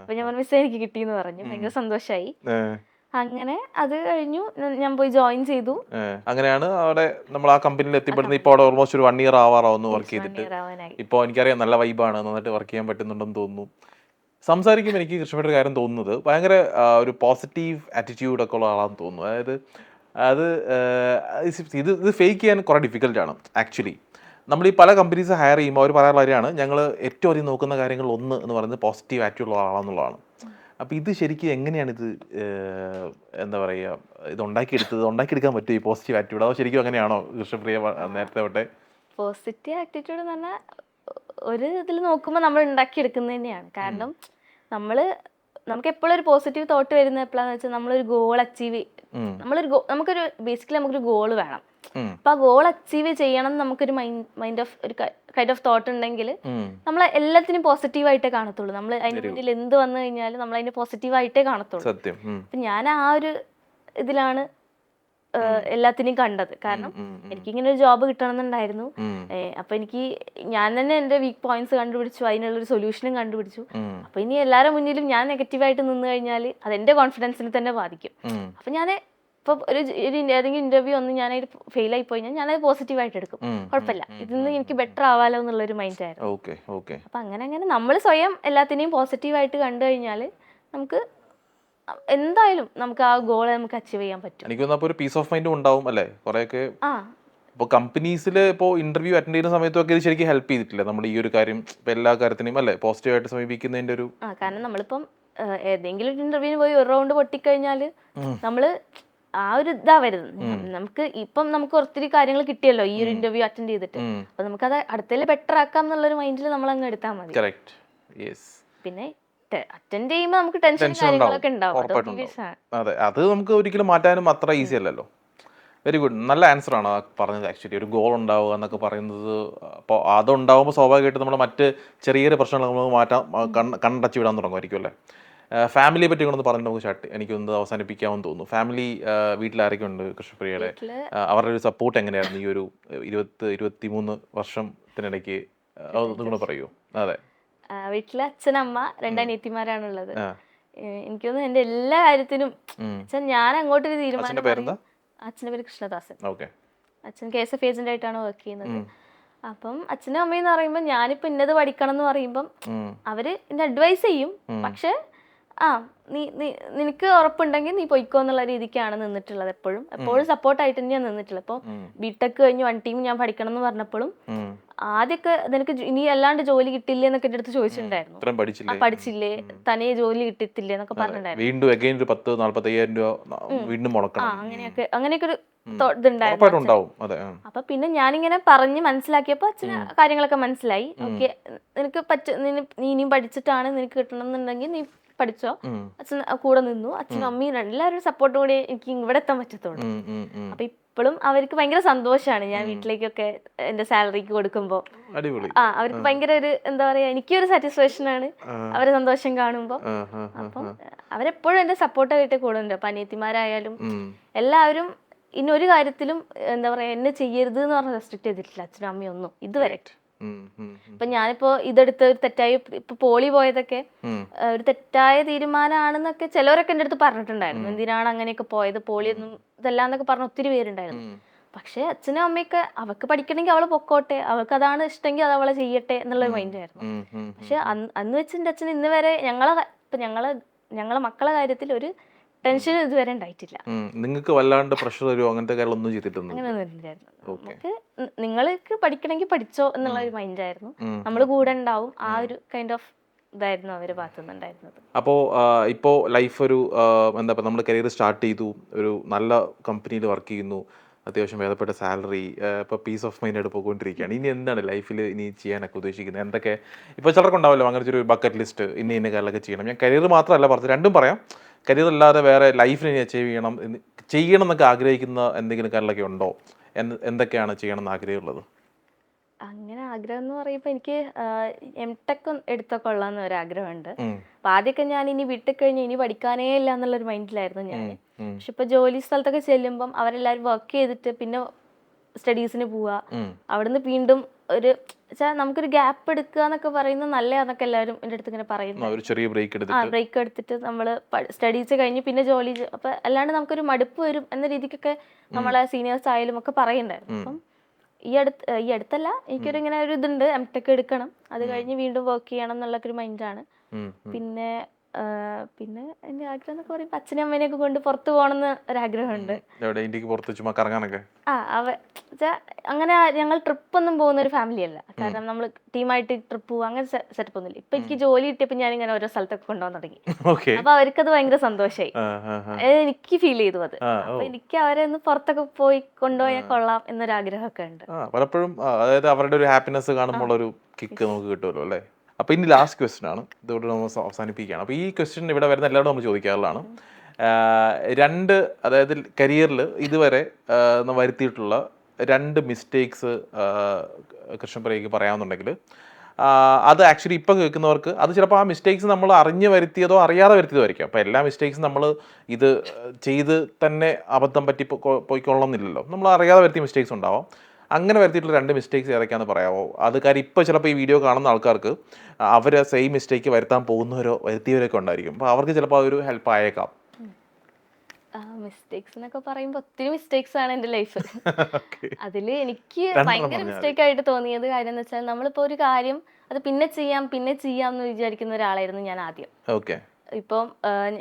അപ്പൊ ഞാൻ പറഞ്ഞു മിസ്സേ എനിക്ക് കിട്ടിയെന്ന് പറഞ്ഞു, ഭയങ്കര സന്തോഷമായി. അങ്ങനെ അത് കഴിഞ്ഞു, ഞാൻ പോയി ജോയിൻ ചെയ്തു. അങ്ങനെയാണ് അവിടെ നമ്മൾ ആ കമ്പനിയിൽ എത്തിപ്പെടുന്നത്. ഇപ്പോൾ അവിടെ ഓൾമോസ്റ്റ് ഒരു 1 year ആവാറാവുന്നു വർക്ക് ചെയ്തിട്ട്. ഇപ്പോൾ എനിക്കറിയാം നല്ല വൈബാണ്, നന്നായിട്ട് വർക്ക് ചെയ്യാൻ പറ്റുന്നുണ്ടെന്ന് തോന്നുന്നു. സംസാരിക്കുമ്പോൾ എനിക്ക് കൃഷ്ണയുടെ ഒരു കാര്യം തോന്നുന്നത് ഭയങ്കര ഒരു പോസിറ്റീവ് ആറ്റിറ്റ്യൂഡൊക്കെ ഉള്ള ആളാണെന്ന് തോന്നുന്നു. അതായത് ഇത് ഫേക്ക് ചെയ്യാൻ കുറേ ഡിഫിക്കൽട്ടാണ് ആക്ച്വലി. നമ്മൾ ഈ പല കമ്പനീസ് ഹയർ ചെയ്യുമ്പോൾ അവർ പറയാനുള്ള കാര്യമാണ്, ഞങ്ങൾ ഏറ്റവും അധികം നോക്കുന്ന കാര്യങ്ങൾ ഒന്ന് എന്ന് പറയുന്നത് പോസിറ്റീവ് ആറ്റിറ്റ്യൂഡ് ഉള്ള ആളാണെന്നുള്ളതാണ്. അപ്പോൾ ഇത് ശരിക്കും എങ്ങനെയാണിത് എന്താ പറയുക, ഇത് ഉണ്ടാക്കിയെടുക്കാൻ പറ്റും ഈ പോസിറ്റീവ് ആറ്റിറ്റ്യൂഡ്? അതോ ശരിക്കും അങ്ങനെയാണോ കൃഷ്ണപ്രിയ നേരത്തെ തൊട്ടേ? പോസിറ്റീവ് ആറ്റിറ്റ്യൂഡ് എന്ന് പറഞ്ഞാൽ ഒരു ഇതിൽ നോക്കുമ്പോൾ നമ്മൾ ഉണ്ടാക്കിയെടുക്കുന്നത് തന്നെയാണ്. കാരണം നമുക്ക് എപ്പോഴും ഒരു പോസിറ്റീവ് തോട്ട് വരുന്നത് എപ്പോഴാന്ന് വെച്ചാൽ നമ്മളൊരു ഗോൾ അച്ചീവ്, നമുക്കൊരു ഗോൾ വേണം. അപ്പൊ ആ ഗോൾ അച്ചീവ് ചെയ്യണം നമുക്കൊരു കൈൻഡ് ഓഫ് തോട്ട് ഉണ്ടെങ്കിൽ നമ്മൾ എല്ലാത്തിനും പോസിറ്റീവായിട്ടേ കാണത്തുള്ളൂ. നമ്മൾ അതിന്റെ മുന്നിൽ എന്ത് വന്നു കഴിഞ്ഞാലും നമ്മൾ അതിനെ പോസിറ്റീവായിട്ടേ കാണത്തുള്ളൂ. അപ്പൊ ഞാൻ ആ ഒരു ഇതിലാണ് എല്ലാത്തിനെയും കണ്ടത്. കാരണം എനിക്കിങ്ങനെ ഒരു ജോബ് കിട്ടണമെന്നുണ്ടായിരുന്നു. അപ്പൊ ഞാൻ തന്നെ എന്റെ വീക്ക് പോയിന്റ്സ് കണ്ടുപിടിച്ചു, അതിനുള്ളൊരു സൊല്യൂഷനും കണ്ടുപിടിച്ചു. അപ്പൊ ഇനി എല്ലാവരുടെ മുന്നിലും ഞാൻ നെഗറ്റീവായിട്ട് നിന്ന് കഴിഞ്ഞാൽ അത് എന്റെ കോൺഫിഡൻസിനെ തന്നെ ബാധിക്കും. അപ്പൊ ഞാൻ ഇപ്പൊ ഏതെങ്കിലും ഇന്റർവ്യൂ ഒന്ന് ഞാനത് ഫെയിൽ ആയി പോയി ഞാനത് പോസിറ്റീവായിട്ട് എടുക്കും, കുഴപ്പമില്ല, ഇതിന്ന് എനിക്ക് ബെറ്റർ ആവാലോ എന്നുള്ളൊരു മൈൻഡ് ആയിരുന്നു. അപ്പൊ അങ്ങനെ നമ്മൾ സ്വയം എല്ലാത്തിനെയും പോസിറ്റീവായിട്ട് കണ്ടു കഴിഞ്ഞാൽ നമുക്ക് എന്തായാലും നമുക്ക് ആ ഗോൾ നമുക്ക് അച്ചീവ് ചെയ്യാൻ പറ്റും. എനിക്ക് തോന്നുന്നു ഒരു പീസ് ഓഫ് മൈൻഡും ഉണ്ടാവും അല്ലേ കുറെയൊക്കെ. ഇപ്പോൾ കമ്പനീസിൽ ഇപ്പോൾ ഇന്റർവ്യൂ അറ്റൻഡ് ചെയ്യുന്ന സമയത്തൊക്കെ ഇത് ശരിക്കും ഹെൽപ്പ് ചെയ്തിട്ടില്ല നമ്മൾ ഈ ഒരു കാര്യം, ഇപ്പൊ എല്ലാ കാര്യത്തിനും അല്ലേ പോസിറ്റീവായിട്ട് സമീപിക്കുന്നതിന്റെ ഒരു. കാരണം നമ്മളിപ്പം ഏതെങ്കിലും ഒരു ഇന്റർവ്യൂവിന് പോയി ഒരു റൗണ്ട് പൊട്ടിക്കഴിഞ്ഞാല് നമ്മള് ആ ഒരു ഇതാ വരുന്നത്. നമുക്ക് ഒത്തിരി കാര്യങ്ങൾ കിട്ടിയല്ലോ ഈ ഒരു ഇന്റർവ്യൂ അറ്റൻഡ് ചെയ്തിട്ട്. അപ്പൊ നമുക്കത് അടുത്തതിൽ ബെറ്റർ ആക്കാം എന്നുള്ളൊരു മൈൻഡിൽ നമ്മൾ അങ്ങ് എടുത്താൽ മതി. പിന്നെ അറ്റൻഡ് ചെയ്യുമ്പോൾ നമുക്ക് ടെൻഷൻ കാര്യങ്ങളൊക്കെ ഉണ്ടാവും. അതെ, അത് നമുക്ക് ഒരിക്കലും മാറ്റാനും അത്ര ഈസി അല്ലല്ലോ. വെരി ഗുഡ്, നല്ല ആൻസർ ആണ് പറഞ്ഞത്. ആക്ച്വലി ഒരു ഗോൾ ഉണ്ടാവുക എന്നൊക്കെ പറയുന്നത്, അപ്പോൾ അതുണ്ടാവുമ്പോൾ സ്വാഭാവികമായിട്ട് നമ്മൾ മറ്റ് ചെറിയൊരു പ്രശ്നങ്ങൾ നമ്മൾ കണ്ടച്ച് വിടാൻ തുടങ്ങുമായിരിക്കും അല്ലേ. ഫാമിലിയെ പറ്റി കൊണ്ടൊന്ന് പറഞ്ഞിട്ട് നമുക്ക് എനിക്കൊന്ന് അവസാനിപ്പിക്കാമെന്ന് തോന്നുന്നു. ഫാമിലി വീട്ടിലാരൊക്കെ ഉണ്ട് കൃഷ്ണപ്രിയയുടെ? അവരുടെ ഒരു സപ്പോർട്ട് എങ്ങനെയായിരുന്നു ഈ ഒരു 23 വർഷത്തിനിടയ്ക്ക്? അതുകൂടെ പറയൂ. അതെ, വീട്ടില് അച്ഛനമ്മ 2 അനിയത്തിമാരാണുള്ളത്. എനിക്ക് തോന്നുന്നു എന്റെ എല്ലാ കാര്യത്തിനും ഞാൻ അങ്ങോട്ടൊരു തീരുമാനം. അച്ഛൻ്റെ പേര് കൃഷ്ണദാസൻ. അച്ഛൻ KSF ഏജന്റ് ആയിട്ടാണ് വർക്ക് ചെയ്യുന്നത്. അപ്പം അച്ഛനും അമ്മയും എന്ന് പറയുമ്പോൾ ഞാനിപ്പോ ഇന്നത് പഠിക്കണം എന്ന് പറയുമ്പം അവര് എന്നെ അഡ്വൈസ് ചെയ്യും. പക്ഷെ നിനക്ക് ഉറപ്പുണ്ടെങ്കിൽ നീ പൊയ്ക്കോ എന്നുള്ള രീതിക്കാണ് നിന്നിട്ടുള്ളത്. എപ്പോഴും സപ്പോർട്ടായിട്ട് തന്നെയാണ് നിന്നിട്ടുള്ളത്. ഇപ്പോൾ ബിടെക് കഴിഞ്ഞ് 1 ടീം ഞാൻ പഠിക്കണം എന്ന് പറഞ്ഞപ്പോഴും ആദ്യമൊക്കെ നിനക്ക് ഇനി അല്ലാണ്ട് ജോലി കിട്ടില്ലേ എന്നൊക്കെ എൻ്റെ അടുത്ത് ചോദിച്ചിട്ടുണ്ടായിരുന്നു. ഇത്രയും പഠിച്ചില്ലേ പഠിച്ചില്ലേ, തനിയെ ജോലി കിട്ടത്തില്ലേ എന്നൊക്കെ പറഞ്ഞിട്ടുണ്ടായിരുന്നു. വീണ്ടും അഗൈൻ ഒരു 40,000-45,000 രൂപ വീണ്ടും മുടക്കണം. അങ്ങനെയൊക്കെ ഒരു ഇതുണ്ടായിരുന്നു. ഉണ്ടാവും. അതെ. അപ്പൊ പിന്നെ ഞാനിങ്ങനെ പറഞ്ഞ് മനസ്സിലാക്കിയപ്പോ അച്ഛന് കാര്യങ്ങളൊക്കെ മനസ്സിലായി. ഓക്കെ, നിനക്ക് നീ ഇനിയും പഠിച്ചിട്ടാണ് നിനക്ക് കിട്ടണം എന്നുണ്ടെങ്കിൽ നീ പഠിച്ചോ. അച്ഛൻ കൂടെ നിന്നു. അച്ഛനും അമ്മയും എല്ലാവരും സപ്പോർട്ട് കൂടി എനിക്ക് ഇവിടെ എത്താൻ പറ്റത്തുള്ളൂ. അപ്പൊ ഇപ്പോഴും അവർക്ക് ഭയങ്കര സന്തോഷമാണ് ഞാൻ വീട്ടിലേക്കൊക്കെ എന്റെ സാലറിക്ക് കൊടുക്കുമ്പോ. അവർക്ക് ഭയങ്കര ഒരു എന്താ പറയാ, എനിക്കൊരു സാറ്റിസ്ഫാക്ഷൻ ആണ് അവരെ സന്തോഷം കാണുമ്പോ. അപ്പം അവരെപ്പോഴും എന്റെ സപ്പോർട്ടായിട്ട് കൂടെ ഉണ്ട്. അപ്പൊ അനിയത്തിമാരായാലും എല്ലാവരും ഇനി ഒരു കാര്യത്തിലും എന്താ പറയാ എന്നെ ചെയ്യരുത് എന്ന് പറഞ്ഞ് റെസ്ട്രിക്ട് ചെയ്തിട്ടില്ല അച്ഛനും അമ്മയും ഒന്നും ഇതുവരെ. ഇപ്പൊ ഞാനിപ്പോ ഇതെടുത്ത് ഒരു തെറ്റായി ഇപ്പൊ പോളി പോയതൊക്കെ ഒരു തെറ്റായ തീരുമാനമാണെന്നൊക്കെ ചിലവരൊക്കെ എൻ്റെ അടുത്ത് പറഞ്ഞിട്ടുണ്ടായിരുന്നു. എന്തിനാണ് അങ്ങനെയൊക്കെ പോയത്, പോളിയൊന്നും ഇതെല്ലാം എന്നൊക്കെ പറഞ്ഞ ഒത്തിരി പേരുണ്ടായിരുന്നു. പക്ഷെ അച്ഛനും അമ്മയൊക്കെ അവൾക്ക് പഠിക്കണമെങ്കിൽ അവള് പൊക്കോട്ടെ, അവൾക്ക് അതാണ് ഇഷ്ടമെങ്കിൽ അത് അവളെ ചെയ്യട്ടെ എന്നുള്ള മൈൻഡ് ആയിരുന്നു. പക്ഷെ അന്ന് വെച്ച് എൻ്റെ അച്ഛൻ ഇന്ന് വരെ ഞങ്ങളെ മക്കളെ കാര്യത്തിൽ ഒരു ടെൻഷൻ ഇതുവരെ ഉണ്ടായിട്ടില്ല. നിങ്ങൾക്ക് വല്ലാണ്ട് പ്രഷർ വരുമോ അങ്ങനത്തെ കാര്യങ്ങളൊന്നും ചെയ്തിട്ടൊന്നും? അങ്ങനെയൊന്നും നമുക്ക് നിങ്ങൾക്ക് പഠിക്കണമെങ്കിൽ പഠിച്ചോ എന്നുള്ള ഒരു മൈൻഡ് ആയിരുന്നു. നമ്മൾ കൂടെ ഉണ്ടാവും, ആ ഒരു കൈൻഡ് ഓഫ് ഇതായിരുന്നു അവര് ഭാഗത്തുനിന്നുണ്ടായിരുന്നത്. അപ്പോൾ ഇപ്പോൾ ലൈഫ് ഒരു എന്താ പറയുക, നമ്മൾ കരിയർ സ്റ്റാർട്ട് ചെയ്തു, ഒരു നല്ല കമ്പനിയിൽ വർക്ക് ചെയ്യുന്നു, അത്യാവശ്യം ഭേദപ്പെട്ട സാലറി, ഇപ്പോൾ പീസ് ഓഫ് മൈൻഡ് ആയിട്ട് പോയിക്കൊണ്ടിരിക്കുകയാണ്. ഇനി എന്താണ് ലൈഫിൽ ഇനി ചെയ്യാനൊക്കെ ഉദ്ദേശിക്കുന്നത്? എന്തൊക്കെ ഇപ്പോൾ ചിലർക്ക് ഉണ്ടാവുമല്ലോ അങ്ങനത്തെ ഒരു ബക്കറ്റ് ലിസ്റ്റ്, ഇന്ന കാര്യങ്ങളൊക്കെ ചെയ്യണം. ഞാൻ കരിയർ മാത്രമല്ല പറഞ്ഞത്, രണ്ടും പറയാം. കരിയർ അല്ലാതെ വേറെ ലൈഫിൽ ഇനി അച്ചീവ് ചെയ്യണം എന്നൊക്കെ ആഗ്രഹിക്കുന്ന എന്തെങ്കിലും കാര്യങ്ങളൊക്കെ ഉണ്ടോ? എന്തൊക്കെയാണ് ചെയ്യണം എന്ന് ആഗ്രഹമുള്ളത്? അങ്ങനെ ആഗ്രഹം എന്ന് പറയുമ്പോൾ എനിക്ക് M.Tech എടുത്തൊക്കെ കൊള്ളാമെന്ന് ഒരാഗ്രഹമുണ്ട്. അപ്പൊ ആദ്യമൊക്കെ ഞാൻ ഇനി വിട്ടുകഴിഞ്ഞ് ഇനി പഠിക്കാനേ ഇല്ല എന്നുള്ളൊരു മൈൻഡിലായിരുന്നു ഞാൻ. പക്ഷെ ഇപ്പൊ ജോലി സ്ഥലത്തൊക്കെ ചെല്ലുമ്പം അവരെല്ലാവരും വർക്ക് ചെയ്തിട്ട് പിന്നെ സ്റ്റഡീസിന് പോവുക, അവിടുന്ന് വീണ്ടും ഒരു നമുക്കൊരു ഗ്യാപ്പ് എടുക്കുക എന്നൊക്കെ പറയുന്നത് നല്ലതാന്നൊക്കെ എല്ലാവരും എൻ്റെ അടുത്ത് ഇങ്ങനെ പറയുന്നു. ബ്രേക്ക് എടുത്തിട്ട് നമ്മൾ സ്റ്റഡീസ് കഴിഞ്ഞ് പിന്നെ ജോലി, അപ്പൊ അല്ലാണ്ട് നമുക്കൊരു മടുപ്പ് വരും എന്ന രീതിക്കൊക്കെ നമ്മളെ സീനിയേഴ്സ് ആയാലും ഒക്കെ പറയുന്നുണ്ടായിരുന്നു. അപ്പം ഈ അടുത്തല്ല, എനിക്കൊരു ഇങ്ങനെ ഒരു ഇതുണ്ട്, M.Tech എടുക്കണം, അത് കഴിഞ്ഞ് വീണ്ടും വർക്ക് ചെയ്യണം എന്നുള്ളൊക്കെ ഒരു മൈൻഡാണ്. പിന്നെ എന്റെ ആഗ്രഹം എന്നൊക്കെ പറയുമ്പോൾ അച്ഛനും അമ്മേനെയൊക്കെ കൊണ്ട് പുറത്ത് പോകണമെന്ന് ഒരാഗ്രഹമുണ്ട്. അങ്ങനെ ഞങ്ങൾ ട്രിപ്പ് ഒന്നും പോകുന്ന ഒരു ഫാമിലി അല്ല. കാരണം നമ്മൾ ടീമായിട്ട് ട്രിപ്പ് പോകുക അങ്ങനെ സെറ്റപ്പ് ഒന്നുമില്ല. ഇപ്പൊ എനിക്ക് ജോലി കിട്ടിയപ്പോൾ ഞാൻ ഇങ്ങനെ ഓരോ സ്ഥലത്തൊക്കെ കൊണ്ടുപോകാൻ തുടങ്ങി. അപ്പൊ അവർക്കത് ഭയങ്കര സന്തോഷമായി, എനിക്ക് ഫീൽ ചെയ്തു അത്. അപ്പൊ എനിക്ക് അവരെ ഒന്ന് പുറത്തൊക്കെ പോയി കൊണ്ടുപോയാൽ കൊള്ളാം എന്നൊരാഗ്രഹമൊക്കെ ഉണ്ട്. പലപ്പോഴും അതായത് അവരുടെ ഒരു ഹാപ്പിനെസ് കാണുമ്പോൾ ഒരു കിക്ക് നമുക്ക് കിട്ടുമല്ലോ അല്ലേ. അപ്പോൾ ഇനി ലാസ്റ്റ് ക്വസ്റ്റ്യൻ ആണ്, ഇതോടെ നമ്മൾ അവസാനിപ്പിക്കുകയാണ്. അപ്പോൾ ഈ ക്വസ്റ്റ്യൻ ഇവിടെ വരുന്ന എല്ലാവരും നമ്മൾ ചോദിക്കാറുള്ളതാണ്. അതായത് കരിയറിൽ ഇതുവരെ വരുത്തിയിട്ടുള്ള 2 മിസ്റ്റേക്സ് കൃഷ്ണപ്രിയക്ക് പറയാമെന്നുണ്ടെങ്കിൽ, അത് ആക്ച്വലി ഇപ്പോൾ കേൾക്കുന്നവർക്ക് അത് ചിലപ്പോൾ ആ മിസ്റ്റേക്സ് നമ്മൾ അറിഞ്ഞ് വരുത്തിയതോ അറിയാതെ വരുത്തിയതോ ആയിരിക്കും. അപ്പോൾ എല്ലാ മിസ്റ്റേക്സും നമ്മൾ ഇത് ചെയ്ത് തന്നെ അബദ്ധം പറ്റി പോയിക്കൊള്ളണമെന്നില്ലല്ലോ. നമ്മൾ അറിയാതെ വരുത്തിയ മിസ്റ്റേക്സ് ഉണ്ടാവാം. അങ്ങനെ വരുത്തിയിട്ടുള്ള 2 മിസ്റ്റേക്സ് ഏതൊക്കെയാണെന്ന് പറയാമോ? അത് കാര്യം ഇപ്പോൾ ചിലപ്പോൾ ഈ വീഡിയോ കാണുന്ന ആൾക്കാർക്ക് അവർ സെയിം മിസ്റ്റേക്ക് വരുത്താൻ പോകുന്നവരോ വരുത്തിയവരൊക്കെ ഉണ്ടായിരിക്കും. അപ്പോൾ അവർക്ക് ചിലപ്പോൾ അതൊരു ഹെൽപ്പ് ആയേക്കാം. മിസ്റ്റേക്സ് എന്നൊക്കെ പറയുമ്പോൾ ഒത്തിരി മിസ്റ്റേക്സ് ആണ് എൻ്റെ ലൈഫ്. അതിൽ എനിക്ക് ഭയങ്കര മിസ്റ്റേക്ക് ആയിട്ട് തോന്നിയത് കാര്യം എന്ന് വെച്ചാൽ, നമ്മളിപ്പോൾ ഒരു കാര്യം അത് പിന്നെ ചെയ്യാം എന്ന് വിചാരിക്കുന്ന ഒരാളായിരുന്നു ഞാൻ ആദ്യം. ഇപ്പം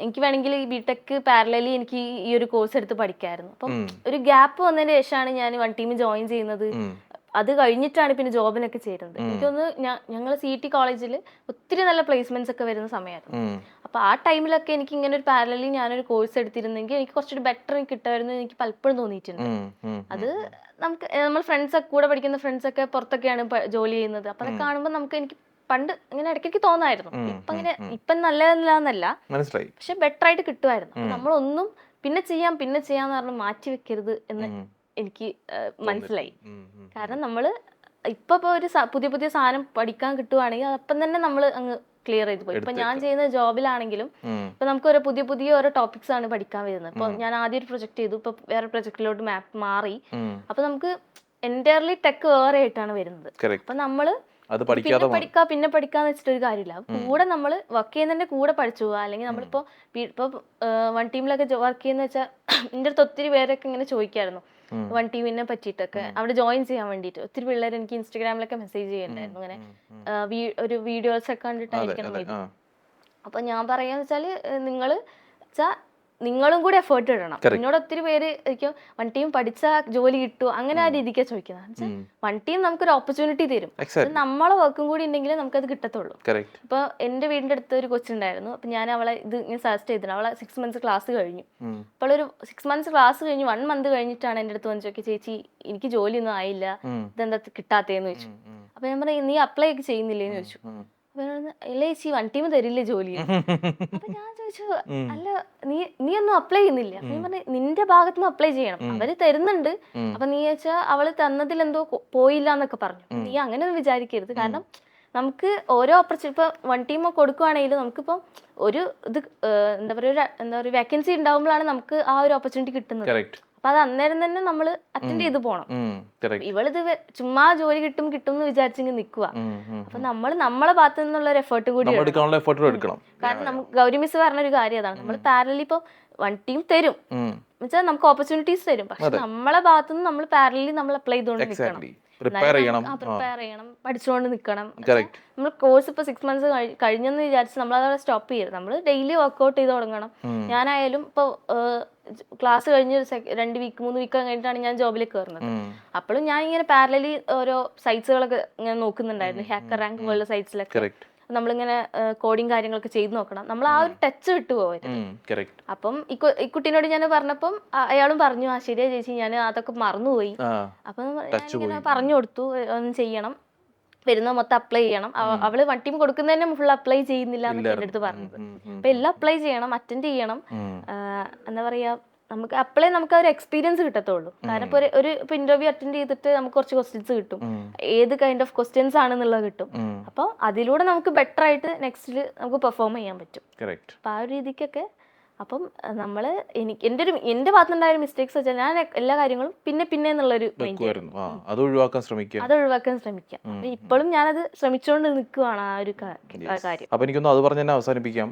എനിക്ക് വേണമെങ്കിൽ ഈ B.Tech പാരലലി എനിക്ക് ഈ ഒരു കോഴ്സ് എടുത്ത് പഠിക്കായിരുന്നു. അപ്പം ഒരു ഗ്യാപ്പ് വന്നതിന് ശേഷമാണ് ഞാൻ വൺ ടീം ജോയിൻ ചെയ്യുന്നത്. അത് കഴിഞ്ഞിട്ടാണ് പിന്നെ ജോബിനൊക്കെ ചേരുന്നത്. എനിക്കൊന്ന് ഞങ്ങൾ CET കോളേജിൽ ഒത്തിരി നല്ല പ്ലേസ്മെന്റ്സ് ഒക്കെ വരുന്ന സമയമായിരുന്നു. അപ്പൊ ആ ടൈമിലൊക്കെ എനിക്ക് ഇങ്ങനെ ഒരു പാരലലി ഞാനൊരു കോഴ്സ് എടുത്തിരുന്നെങ്കിൽ എനിക്ക് കുറച്ചൊരു ബെറ്റർ കിട്ടുമായിരുന്നു എനിക്ക് പലപ്പോഴും തോന്നിയിട്ടുണ്ട്. അത് നമ്മൾ ഫ്രണ്ട്സൊക്കെ കൂടെ പഠിക്കുന്ന ഫ്രണ്ട്സൊക്കെ പുറത്തൊക്കെയാണ് ജോലി ചെയ്യുന്നത്. അപ്പൊ അത് കാണുമ്പോൾ എനിക്ക് പണ്ട് ഇങ്ങനെ ഇടയ്ക്ക് തോന്നായിരുന്നു, ഇപ്പം നല്ലതല്ല പക്ഷെ ബെറ്റർ ആയിട്ട് കിട്ടുമായിരുന്നു. നമ്മളൊന്നും പിന്നെ ചെയ്യാന്ന് പറഞ്ഞ് മാറ്റി വെക്കരുത് എന്ന് എനിക്ക് മനസ്സിലായി. കാരണം നമ്മള് ഇപ്പൊ ഒരു പുതിയ സാധനം പഠിക്കാൻ കിട്ടുവാണെങ്കിൽ അപ്പം തന്നെ നമ്മൾ അങ്ങ് ക്ലിയർ ചെയ്ത് പോയി. ഇപ്പൊ ഞാൻ ചെയ്യുന്ന ജോബിലാണെങ്കിലും ഇപ്പൊ നമുക്ക് ഓരോ പുതിയ ഓരോ ടോപ്പിക്സ് ആണ് പഠിക്കാൻ വരുന്നത്. ഇപ്പൊ ഞാൻ ആദ്യം ഒരു പ്രൊജക്ട് ചെയ്തു, ഇപ്പൊ വേറെ പ്രൊജക്റ്റിലോട്ട് മാറി. അപ്പൊ നമുക്ക് എൻറ്റയർലി ടെക് വേറെ ആയിട്ടാണ് വരുന്നത്. അപ്പൊ നമ്മള് പിന്നെ പഠിക്കാന്ന് വെച്ചിട്ടൊരു കാര്യമില്ല. കൂടെ നമ്മൾ വർക്ക് ചെയ്യുന്നതിന്റെ കൂടെ പഠിച്ചു പോവുക. അല്ലെങ്കിൽ നമ്മളിപ്പോ വൺ ടീമിലൊക്കെ വർക്ക് ചെയ്യുന്ന വെച്ചാൽ എൻ്റെ അടുത്ത് ഒത്തിരി പേരൊക്കെ ഇങ്ങനെ ചോദിക്കായിരുന്നു വൺ ടീമിനെ പറ്റിയിട്ടൊക്കെ, അവിടെ ജോയിൻ ചെയ്യാൻ വേണ്ടിയിട്ട്. ഒത്തിരി പിള്ളേർ എനിക്ക് ഇൻസ്റ്റാഗ്രാമിലൊക്കെ മെസ്സേജ് ചെയ്യണ്ടായിരുന്നു, ഇങ്ങനെ ഒരു വീഡിയോസ് ഒക്കെ കണ്ടിട്ടായിരിക്കണം. അപ്പൊ ഞാൻ പറയാന്ന് വെച്ചാല് നിങ്ങളും കൂടി എഫേർട്ട് ഇടണം. എന്നോട് ഒത്തിരി പേര് വൺ ടീം പഠിച്ചാൽ ജോലി കിട്ടുമോ അങ്ങനെ ആ രീതിക്കാണ് ചോദിക്കുന്നത്. വൺ ടീം നമുക്കൊരു ഓപ്പർച്യൂണിറ്റി തരും, നമ്മളെ വർക്കും കൂടി ഉണ്ടെങ്കിൽ നമുക്കത് കിട്ടത്തുള്ളൂ. ഇപ്പൊ എന്റെ വീടിന്റെ അടുത്ത് ഒരു കൊച്ചുണ്ടായിരുന്നു. അപ്പൊ ഞാൻ അവളെ ഇത് ഇങ്ങനെ സജസ്റ്റ് ചെയ്തിട്ടുണ്ട്. അവളെ 6 months ക്ലാസ് കഴിഞ്ഞു. അപ്പോൾ ഒരു 6 months ക്ലാസ് കഴിഞ്ഞ് 1 month കഴിഞ്ഞിട്ടാണ് എൻ്റെ അടുത്ത് വന്ന് ചോദിക്കുക, ചേച്ചി എനിക്ക് ജോലിയൊന്നും ആയില്ല, ഇതെന്താ കിട്ടാത്തേന്ന് ചോദിച്ചു. അപ്പൊ ഞാൻ പറഞ്ഞു, നീ അപ്ലൈ ഒക്കെ ചെയ്യുന്നില്ലേന്ന് ചോദിച്ചു. ഇല്ല ചേച്ചി, വൺ ടീം തരില്ലേ ജോലി. അപ്പൊ ഞാൻ ചോദിച്ചു, അല്ല നീ ഒന്നും അപ്ലൈ ചെയ്യുന്നില്ല. അപ്പൊ ഞാൻ പറഞ്ഞു, നിന്റെ ഭാഗത്തുനിന്ന് അപ്ലൈ ചെയ്യണം, അവര് തരുന്നുണ്ട്. അപ്പൊ നീ വെച്ചാൽ അവള് തന്നതിൽ എന്തോ പോയില്ല എന്നൊക്കെ പറഞ്ഞു. നീ അങ്ങനെ ഒന്നും വിചാരിക്കരുത്. കാരണം നമുക്ക് ഓരോ ഓപ്പർച്യൂണിറ്റി ഇപ്പൊ വൺ ടീം കൊടുക്കുവാണെങ്കിലും നമുക്കിപ്പം ഒരു ഇത് എന്താ പറയുക വേക്കൻസി ഉണ്ടാകുമ്പോഴാണ് നമുക്ക് ആ ഒരു ഓപ്പർച്യൂണിറ്റി കിട്ടുന്നത്. അപ്പൊ അത് അന്നേരം തന്നെ നമ്മൾ അറ്റൻഡ് ചെയ്ത് പോകണം. ഇവളിത് ചുമ്മാ ജോലി കിട്ടും എന്ന് വിചാരിച്ചെങ്കിൽ നിൽക്കുക. അപ്പൊ നമ്മളെ ഭാഗത്തു നിന്നുള്ള ഒരു എഫേർട്ട് കൂടി എടുക്കണം. കാരണം നമുക്ക് ഗൗരി മിസ് പറഞ്ഞൊരു കാര്യം അതാണ്, നമ്മൾ പാരലി ഇപ്പൊ വൺ ടീം തരും എന്നുവെച്ചാൽ നമുക്ക് ഓപ്പർച്യൂണിറ്റീസ് തരും, പക്ഷെ നമ്മളെ ഭാഗത്തുനിന്ന് നമ്മൾ പാരലി നമ്മൾ അപ്ലൈ ചെയ്തുകൊണ്ട് നിൽക്കണം, പ്രിപ്പയർ ചെയ്യണം, പഠിച്ചുകൊണ്ട് നിൽക്കണം. നമ്മൾ കോഴ്സ് ഇപ്പൊ 6 months കഴിഞ്ഞെന്ന് വിചാരിച്ച് നമ്മൾ അതവിടെ സ്റ്റോപ്പ് ചെയ്യരുത്. നമ്മൾ ഡെയിലി വർക്ക്ഔട്ട് ചെയ്ത് തുടങ്ങണം. ഞാനായാലും ഇപ്പൊ ക്ലാസ് കഴിഞ്ഞ് 2 week 3 week കഴിഞ്ഞിട്ടാണ് ഞാൻ ജോബിലേക്ക് കയറുന്നത്. അപ്പോഴും ഞാൻ ഇങ്ങനെ പാരലി ഓരോ സൈറ്റ്സുകളൊക്കെ ഇങ്ങനെ നോക്കുന്നുണ്ടായിരുന്നു. ഹാക്കർ റാങ്ക് പോലുള്ള സൈറ്റ്സിലൊക്കെ നമ്മളിങ്ങനെ കോഡിങ് കാര്യങ്ങളൊക്കെ ചെയ്ത് നോക്കണം. നമ്മൾ ആ ഒരു ടച്ച് വിട്ടുപോകരുത്. അപ്പം ഈ കുട്ടീനോട് ഞാൻ പറഞ്ഞപ്പം അയാളും പറഞ്ഞു, ആ ശരിയാ ചേച്ചി, ഞാൻ അതൊക്കെ മറന്നുപോയി. അപ്പം ഞാനിങ്ങനെ പറഞ്ഞു കൊടുത്തു, ഒന്ന് ചെയ്യണം, വരുന്ന മൊത്തം അപ്ലൈ ചെയ്യണം. അവള് വൺ ടീം കൊടുക്കുന്നതന്നെ ഫുൾ അപ്ലൈ ചെയ്യുന്നില്ല എന്നൊക്കെ എൻ്റെ അടുത്ത് പറഞ്ഞത്. അപ്പൊ എല്ലാം അപ്ലൈ ചെയ്യണം, അറ്റൻഡ് ചെയ്യണം. എന്താ പറയാ, നമുക്ക് അപ്ലൈ നമുക്ക് ആ ഒരു എക്സ്പീരിയൻസ് കിട്ടത്തുള്ളൂ. കാരണം ഇപ്പൊ ഒരു ഇന്റർവ്യൂ അറ്റൻഡ് ചെയ്തിട്ട് നമുക്ക് കുറച്ച് ക്വസ്റ്റ്യൻസ് കിട്ടും, ഏത് കൈൻഡ് ഓഫ് ക്വസ്റ്റ്യൻസ് ആണെന്നുള്ളത് കിട്ടും. അപ്പോൾ അതിലൂടെ നമുക്ക് ബെറ്റർ ആയിട്ട് നെക്സ്റ്റിൽ നമുക്ക് പെർഫോം ചെയ്യാൻ പറ്റും. അപ്പൊ ആ ഒരു രീതിക്കൊക്കെ അപ്പം നമ്മള് എന്റെ ഭാഗത്തുണ്ടായ മിസ്റ്റേക്സ് വെച്ചാൽ ഞാൻ എല്ലാ കാര്യങ്ങളും പിന്നെ എന്നുള്ളൊരു അത് ഒഴിവാക്കാൻ ശ്രമിക്കാം. അപ്പൊ ഇപ്പോഴും ഞാനത് ശ്രമിച്ചുകൊണ്ട് നിൽക്കുവാണ് ആ ഒരു കാര്യം. അപ്പൊ എനിക്കൊന്ന് അത് പറഞ്ഞ് തന്നെ അവസാനിപ്പിക്കാം.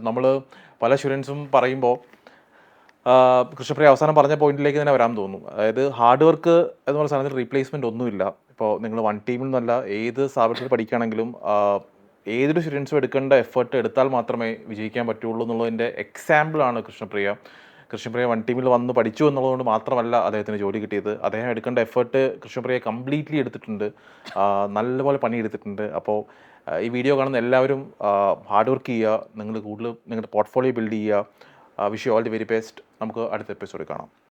നമ്മള് പല സ്റ്റുഡൻസും പറയുമ്പോൾ കൃഷ്ണപ്രിയ അവസാനം പറഞ്ഞ പോയിന്റിലേക്ക് തന്നെ വരാൻ തോന്നുന്നു. അതായത് ഹാർഡ് വർക്ക് എന്ന് പറഞ്ഞ സാധനത്തിന് റീപ്ലേസ്മെന്റ് ഒന്നുമില്ല. ഇപ്പോൾ നിങ്ങൾ വൺ ടീമിൽ നിന്നല്ല ഏത് സ്ഥാപനത്തിൽ പഠിക്കുകയാണെങ്കിലും ഏതൊരു സ്റ്റുഡൻസും എടുക്കേണ്ട എഫേർട്ട് എടുത്താൽ മാത്രമേ വിജയിക്കാൻ പറ്റുള്ളൂ എന്നുള്ളതിൻ്റെ എക്സാമ്പിളാണ് കൃഷ്ണപ്രിയ വൺ ടീമിൽ വന്ന് പഠിച്ചു എന്നുള്ളതുകൊണ്ട് മാത്രമല്ല അദ്ദേഹത്തിന് ജോലി കിട്ടിയത്. അദ്ദേഹം എടുക്കേണ്ട എഫേർട്ട് കൃഷ്ണപ്രിയ കംപ്ലീറ്റ്ലി എടുത്തിട്ടുണ്ട്, നല്ലപോലെ പണിയെടുത്തിട്ടുണ്ട്. അപ്പോൾ ഈ വീഡിയോ കാണുന്ന എല്ലാവരും ഹാർഡ് വർക്ക് ചെയ്യുക, നിങ്ങൾ കൂടുതൽ നിങ്ങളുടെ പോർട്ട്ഫോളിയോ ബിൽഡ് ചെയ്യുക. Wish you all the very best. നമുക്ക് അടുത്ത എപ്പിസോഡിൽ കാണാം.